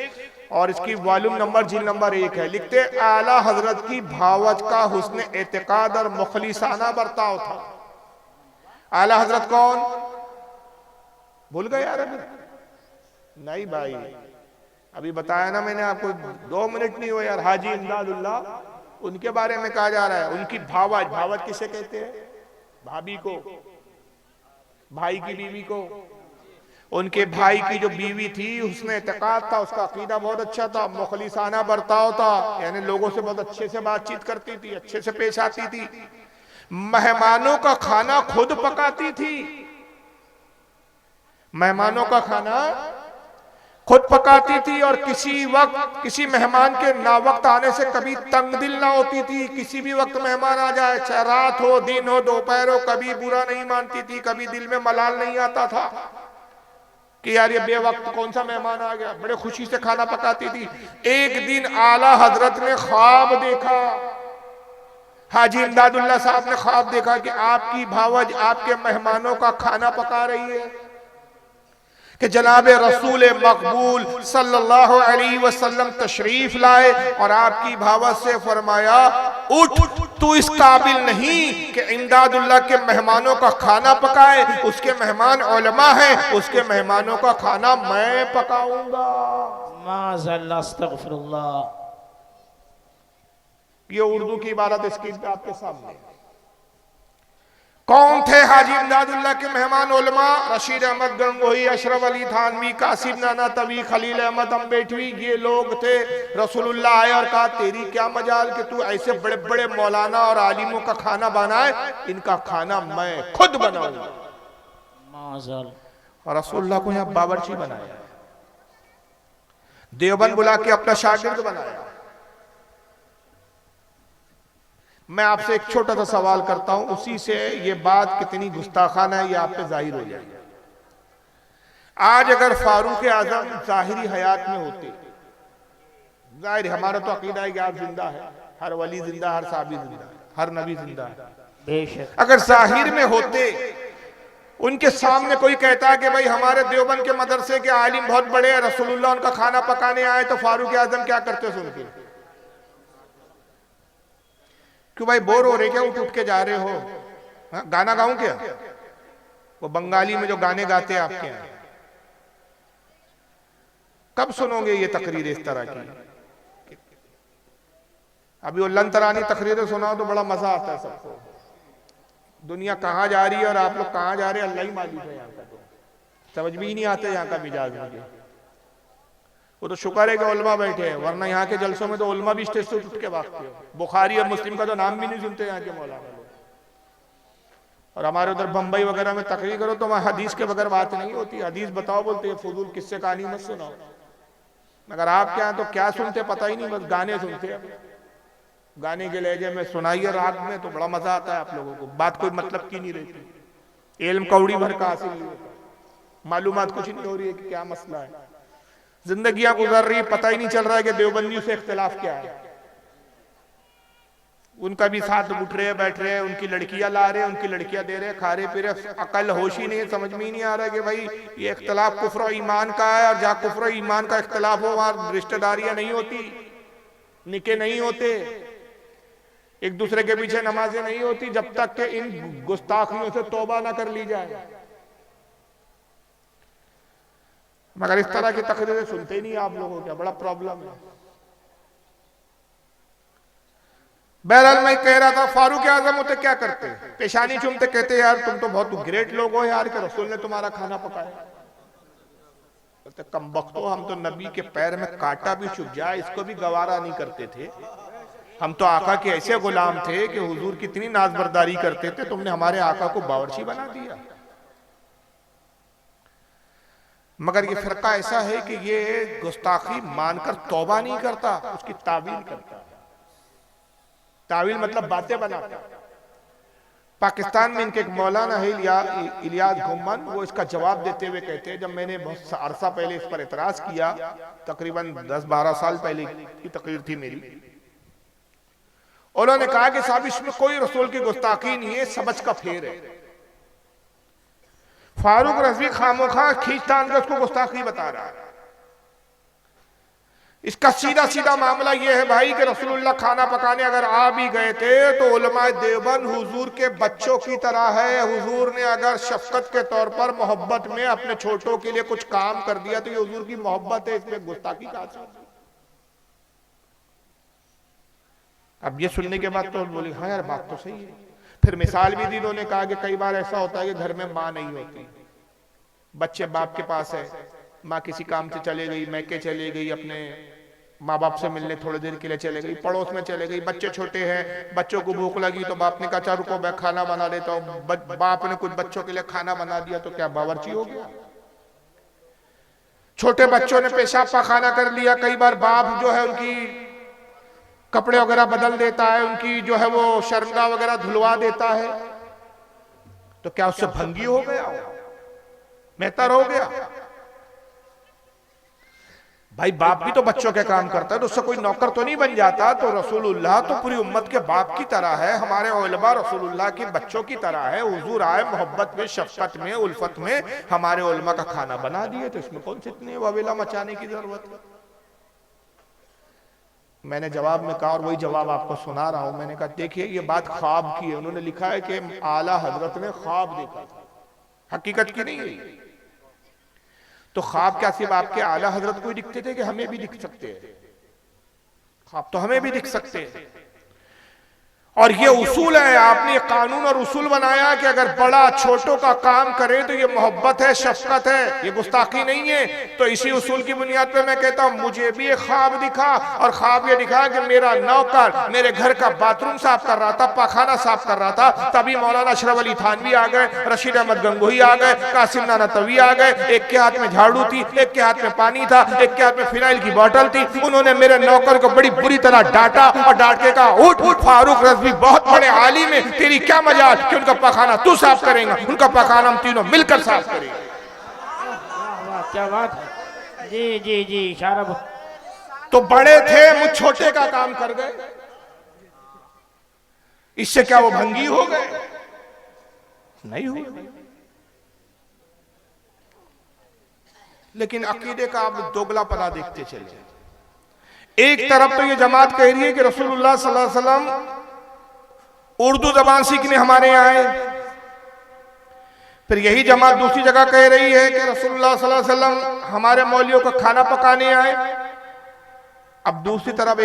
और इसकी वॉल्यूम नंबर जिल नंबर 1 है। लिखते आला हजरत की भावत का हुस्न एतकाद और मुखलिसाना बर्ताव था। आला हजरत कौन? भूल गए यार? अभी नहीं भाई, अभी बताया ना मैंने आपको, 2 मिनट नहीं हुए यार। हाजी इमदादुल्लाह उनके बारे में कहा जा रहा है। उनकी भावत, भावत किसे कहते हैं? भाभी को, भाई की बीवी को। उनके भाई की जो बीवी थी उसने एतकाद था, उसका अकीदा बहुत अच्छा था, मुखलिसाना बर्ताव था, यानी लोगों से बहुत अच्छे से बातचीत करती थी, अच्छे से पेश आती थी। मेहमानों का खाना खुद पकाती थी। मेहमानों का खाना खुद पकाती थी और किसी वक्त किसी मेहमान के ना वक्त आने से कभी तंग दिल ना होती थी। किसी भी वक्त मेहमान आ जाए, चाहे रात हो, दिन हो, दोपहर हो, कभी बुरा नहीं मानती थी, कभी दिल में मलाल नहीं आता था कि यार ये बेवक्त कौन सा मेहमान आ गया। बड़े खुशी से खाना पकाती थी। एक दिन आला हजरत ने ख्वाब देखा, हाजी इमदादुल्लाह साहब ने ख्वाब देखा कि आपकी भावज आपके मेहमानों का खाना पका रही है कि जनाबे रसूल मकबूल सल्लल्लाहु अलैहि वसल्लम तशरीफ लाए और आपकी भावत से फरमाया, उठ, तू इस काबिल नहीं कि इमदादुल्लाह के मेहमानों का खाना पकाए। उसके मेहमान उलमा हैं, उसके मेहमानों का खाना मैं पकाऊंगा। माज़अल्लाह, अस्तगफिरुल्लाह। ये उर्दू की इबारत स्क्रीन पे आपके सामने। कौन थे हाजी इमदादुल्लाह के मेहमान? उलमा रशीद अहमद गंगोही, अशरफ अली थानवी, कासिम नाना तवी, खलील अहमद अम्बेटवी, ये लोग थे। रसूलुल्लाह आए और कहा तेरी क्या मजाल कि तू ऐसे बड़े बड़े मौलाना और आलिमों का खाना बनाए, इनका खाना मैं खुद बनाऊंगा। और रसूलुल्लाह को यहाँ बावर्ची बनाया, देवबंद बुला के अपना शागिर्द बनाया। मैं आपसे एक छोटा सा सवाल करता हूं, उसी से ये बात कितनी गुस्ताखाना है ये आप पे जाहिर हो जाएगी। आज अगर फारूक आजम जाहिरी हयात में होते, जाहिर हमारा तो अकीदा है कि आप जिंदा है, हर वली जिंदा, हर साहबी जिंदा है, हर नबी जिंदा है बेशक। अगर जाहिर में होते, उनके सामने कोई कहता है कि भाई हमारे देवबंद के मदरसे के आलिम बहुत बड़े हैं, रसूलुल्लाह उनका खाना पकाने आए, तो फारूक आजम क्या करते सुन के? क्यों भाई बोर हो रहे क्या? उठ के जा रहे हो? हाँ, गाना गाऊं क्या? वो बंगाली में जो गाने गाते हैं आपके यहाँ, कब सुनोगे ये तकरीर इस तरह की? अभी वो लंतरानी तकरीरें सुनाओ तो बड़ा मजा आता है सबको। दुनिया कहाँ जा रही है और आप लोग कहाँ जा रहे हैं अल्लाह ही मालूम है। यहाँ का तो समझ भी नहीं आता यहाँ का मिजाज मुझे। वो तो शुक्र है कि उलमा बैठे हैं, वरना यहाँ के जलसों में तो उलमा भी स्टेज से उठ के भागते हो। बुखारी और मुस्लिम का तो नाम भी नहीं सुनते यहाँ के मौलाना लोग। और हमारे उधर बंबई वगैरह में तकरीर करो तो वहां हदीस के बगैर बात नहीं होती। हदीस बताओ बोलते हैं, फजूल किस्से कहानी मत सुनाओ। मगर आप क्या तो क्या सुनते पता ही नहीं, बस गाने सुनते हैं। गाने के लहजे में सुनाइए राग में तो बड़ा मजा आता है आप लोगों को, बात कोई मतलब की नहीं रहती। इल्म कौड़ी भर का हासिल नहीं होता, मालूमात कुछ नहीं हो रही है कि क्या मसला है। जिंदगियां गुजर रही, पता ही नहीं चल रहा है कि देवबंदियों से इख्तिलाफ क्या है। उनका भी साथ उठ रहे बैठ रहे, उनकी लड़कियां ला रहे, उनकी लड़कियां दे रहे, खा रहे पी रहे, अकल होश ही नहीं, समझ में ही नहीं आ रहा है कि भाई ये इख्तिलाफ कुफ्र और ईमान का है, और जहां कुफ्र और ईमान का इख्तिलाफ हो वहां रिश्तेदारियां नहीं होती, निके नहीं होते, एक दूसरे के पीछे नमाजें नहीं होती, जब तक कि इन गुस्ताखियों से तौबा ना कर ली जाए। मगर इस तरह की तकरीरें सुनते ही नहीं आप लोगों का, बड़ा प्रॉब्लम है। बहरहाल मैं कह रहा था, फारूक आजम होते क्या करते, पेशानी चूमते, कहते यार तुम तो बहुत ग्रेट लोग हो यार कि रसूल ने तुम्हारा खाना पकाया। बोलते कम बख्तो, हम तो नबी के पैर में कांटा भी चुभ जाए इसको भी गवारा नहीं करते थे। हम तो आका के ऐसे गुलाम थे कि हुजूर की इतनी नाजबरदारी करते थे, तुमने हमारे आका को बावर्ची बना दिया। मगर ये फिरका ऐसा है कि ये गुस्ताखी मानकर तौबा नहीं करता, उसकी तावील करता है। तावील मतलब बातें बनाता। पाकिस्तान में इनके एक मौलाना है इलियास घुम्मन, वो इसका जवाब देते हुए कहते हैं, जब मैंने बहुत अरसा पहले इस पर एतराज किया, तकरीबन 10-12 साल पहले की तकरीर थी मेरी, उन्होंने कहा कि साहब इसमें कोई रसूल की गुस्ताखी नहीं है, समझ का फेर है। फारूक रज़वी खामोखा खींचतान का उसको गुस्ताखी बता रहा है। इसका सीधा सीधा मामला यह है भाई कि रसूलुल्लाह खाना पकाने अगर आ भी गए थे तो उलमाए देवबंद हुजूर के बच्चों की तरह है। हुजूर ने अगर शफकत के तौर पर मोहब्बत में अपने छोटों के लिए कुछ काम कर दिया तो ये हुजूर की मोहब्बत है, इसमें गुस्ताखी कहां से? अब ये सुनने के बाद तो बोली हाँ यार बात तो सही है। फिर मिसाल भी दी, इन्होंने कहा कि कई बार ऐसा होता है कि घर में माँ नहीं होती, बच्चे बाप के पास है, माँ किसी काम से चले गई, मैके चले गई, अपने माँ बाप से मिलने थोड़ी देर के लिए चले गई, पड़ोस में चले गई, बच्चे छोटे हैं, बच्चों को भूख लगी तो बाप ने कहा चल रुको मैं खाना बना देता हूँ, बाप ने कुछ बच्चों के लिए खाना बना दिया तो क्या बावर्ची हो गया? छोटे बच्चों ने पेशाब पाखाना कर लिया, कई बार बाप जो है उनकी कपड़े वगैरह बदल देता है, उनकी जो है वो शर्मगा वगैरह धुलवा देता है, तो क्या उससे भंगी हो गया, बेहतर हो गया? भाई बाप भी तो बच्चों के काम करता है, तो उससे कोई नौकर तो नहीं बन जाता। तो रसूलुल्लाह तो पूरी उम्मत के बाप की तरह है, हमारे उलमा रसूलुल्लाह के बच्चों की तरह है। हुजूर आए मोहब्बत में, शफकत में, उल्फत में, हमारे उलमा का खाना बना दिए, तो इसमें कौन सी इतनी वबेला मचाने की जरूरत है? मैंने जवाब में कहा, और वही जवाब आपको सुना रहा हूं, मैंने कहा देखिए ये बात ख्वाब की है। उन्होंने लिखा है कि आला हजरत ने ख्वाब देखा था, हकीकत की नहीं है। तो ख्वाब क्या सिर्फ आपके आला हजरत को ही दिखते थे कि हमें भी दिख सकते हैं? ख्वाब तो हमें भी दिख सकते हैं। और ये उसूल है, आपने ये कानून और उसूल बनाया कि अगर बड़ा छोटों का काम करे तो ये मोहब्बत है, शफकत है, ये गुस्ताखी नहीं है। तो इसी उसूल की बुनियाद पे मैं कहता हूं मुझे भी एक ख्वाब दिखा, और ख्वाब ये दिखा कि मेरा नौकर मेरे घर का बाथरूम साफ कर रहा था, पाखाना साफ कर रहा था, तभी मौलाना अशरफ अली थानवी आ गए, रशीद अहमद गंगोही आ गए, कासिम नानातवी आ गए। एक के हाथ में झाड़ू थी, एक के हाथ में पानी था, एक के हाथ में फिनाइल की बोतल थी। उन्होंने मेरे नौकर को बड़ी बुरी तरह डांटा और डांट के कहा उठ उठ फारूक रज़वी बहुत बड़े आलिम है, तेरी क्या मजाल कि उनका पखाना तू साफ करेगा, उनका पखाना हम तीनों मिलकर साफ करेंगे। क्या बात है, जी जी जी इशारा। तो बड़े थे, मुझ छोटे का काम कर गए, इससे क्या वो भंगी हो गए? नहीं हो। लेकिन अकीदे का आप दोगलापना देखते चले। एक तरफ तो ये जमात कह रही है कि रसूलुल्लाह सल्लल्लाहु अलैहि वसल्लम उर्दू जबान सीखने हमारे यहाँ आए, फिर यही जमात दूसरी जगह कह रही है कि रसूलुल्लाह सल्लल्लाहु अलैहि वसल्लम हमारे मौलियों को खाना पकाने आए। अब दूसरी तरफ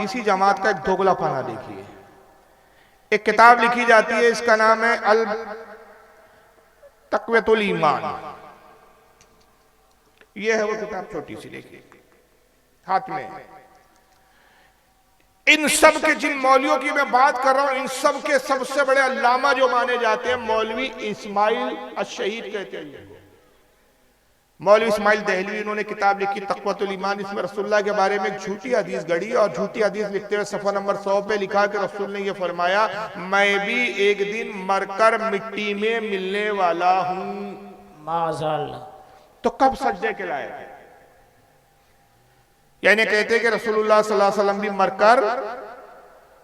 इसी जमात का एक दोगलापना देखिए। एक किताब लिखी जाती है, इसका नाम है अल तक़वियतुल ईमान। ये है वो किताब, छोटी सी देखिए हाथ में। इन सब के जिन मौलवियों की मैं बात कर रहा हूं, इन सब के सबसे बड़े अल्लामा जो माने जाते हैं मौलवी इस्माइल अश-शहीद कहते हैं। मौलवी इस्माइल दहलवी, इन्होंने किताब लिखी तक़वतुल ईमान। इसमें रसूलुल्लाह के बारे में एक झूठी हदीस गढ़ी और झूठी हदीस लिखते हुए सफ़ा नंबर 100 पे लिखा कि रसूल ने यह फरमाया, मैं भी एक दिन मरकर मिट्टी में मिलने वाला हूं। माज़ाल्लाह। तो कब सजदे के लायक है? यानी कहते कि रसूलुल्लाह सल्लल्लाहु अलैहि वसल्लम भी मरकर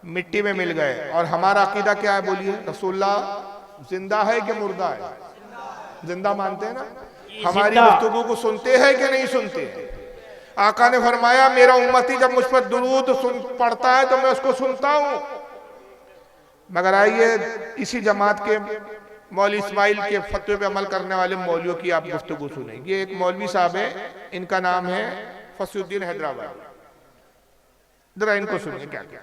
मिट्टी में मिल गए। और हमारा अकीदा क्या है बोलिए? रसूलुल्लाह जिंदा है कि मुर्दा है? जिंदा मानते हैं ना? हमारी गुफ्तगू को सुनते हैं कि नहीं सुनते? आका ने फरमाया, मेरा उम्मती जब मुझ पर दुरूद पढ़ता है तो मैं उसको सुनता हूं। मगर आइए इसी जमात के मौलवी इस्माइल के फतवे पे अमल करने वाले मौलवियों की आप गुफ्तगू सुनेंगे। ये एक मौलवी साहब है, इनका नाम है फसीउद्दीन हैदराबाद। जरा इनको सुनिए क्या क्या।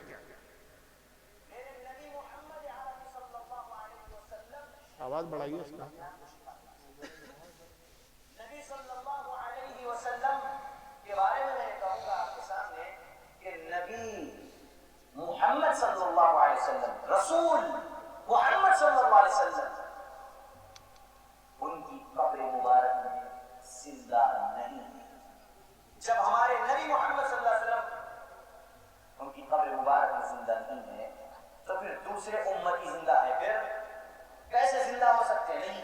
आवाज बढ़ाइए इसका। नबी सल्लल्लाहु अलैहि वसल्लम के बारे में मैं कहूंगा आपके सामने कि नबी मुहम्मद सल्लल्लाहु अलैहि वसल्लम, रसूल मुहम्मद सल्लल्लाहु अलैहि वसल्लम, उनकी कब्र मुबारक में जिंदा नहीं है। जब हमारे नबी मोहम्मद सल्लल्लाहु अलैहि वसल्लम उनकी कब्र मुबारक में जिंदा नहीं है, तो फिर दूसरे उम्मती जिंदा है, फिर कैसे जिंदा हो सकते? नहीं।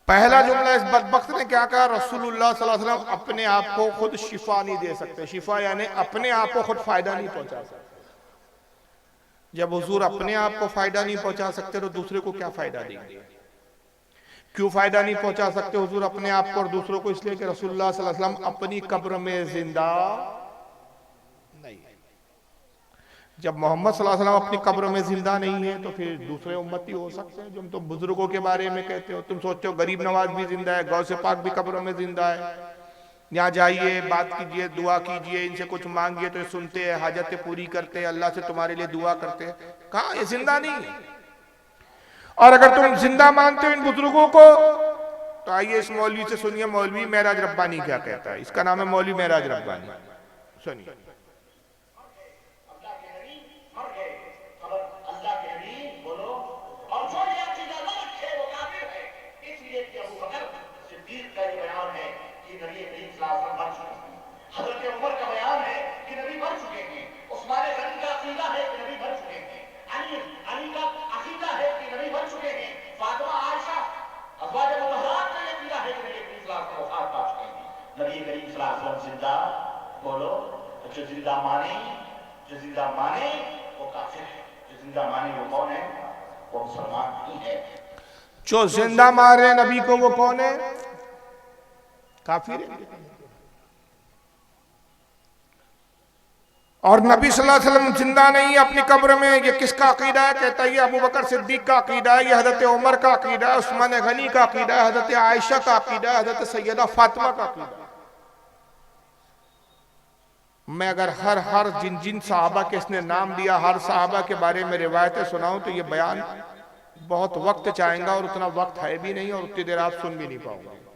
पहला जुमला इस बदबख्त ने क्या कहा? रसूलुल्लाह सल्लल्लाहु अलैहि वसल्लम अपने आप को खुद शिफा नहीं दे सकते। शिफा यानी अपने आप को खुद फायदा नहीं पहुंचा सकते। जब हुजूर अपने आप को फायदा नहीं पहुंचा सकते तो दूसरे को क्या फायदा देंगे? क्यों फायदा नहीं पहुंचा सकते हुजूर अपने आप को और दूसरों को? इसलिए कि रसूलुल्लाह सल्लल्लाहु अलैहि वसल्लम अपनी कब्र में जिंदा नहीं है। जब मोहम्मद सल्लल्लाहु अलैहि वसल्लम अपनी कब्र में जिंदा नहीं है तो फिर दूसरे उम्मती हो सकते हैं। जो तुम बुजुर्गों के बारे में कहते हो, तुम सोचते हो गरीब नवाज भी जिंदा है, गौसे पाक भी कब्र में जिंदा है, यहाँ जाइए, बात कीजिए, दुआ कीजिए, इनसे कुछ मांगिए तो ये सुनते हैं, हाजतें पूरी करते हैं, अल्लाह से तुम्हारे लिए दुआ करते हैं। कहाँ? ये जिंदा नहीं है। और अगर तुम जिंदा मानते हो इन बुजुर्गों को तो आइए इस मौलवी से सुनिए, मौलवी महराज रब्बानी क्या कहता है। इसका नाम है मौलवी महराज रब्बानी। सुनिए। जिंदा बोलो। जो जिंदा माने वो काफिर है, जो जिंदा माने वो कौन है? वो मुसलमान नहीं है। जो जिंदा मारे नबी को वो कौन है? काफिर है। और नबी सल्लल्लाहु अलैहि वसल्लम जिंदा नहीं है अपनी कब्र में। ये किसका अकीदा है? कहता है ये अबू बकर सिद्दीक का अकीदा है, ये हजरत उमर का अकीदा है, उस्मान गनी का अकीदा है, हजरत आयशा का अकीदा है, हजरत सैयदा फातिमा का अकीदा है। मैं अगर हर जिन सहाबा के इसने नाम दिया, हर सहाबा के बारे में रिवायतें सुनाऊं तो ये बयान बहुत वक्त चाहेगा और उतना वक्त है भी नहीं और उतनी देर आप सुन भी नहीं पाओगे।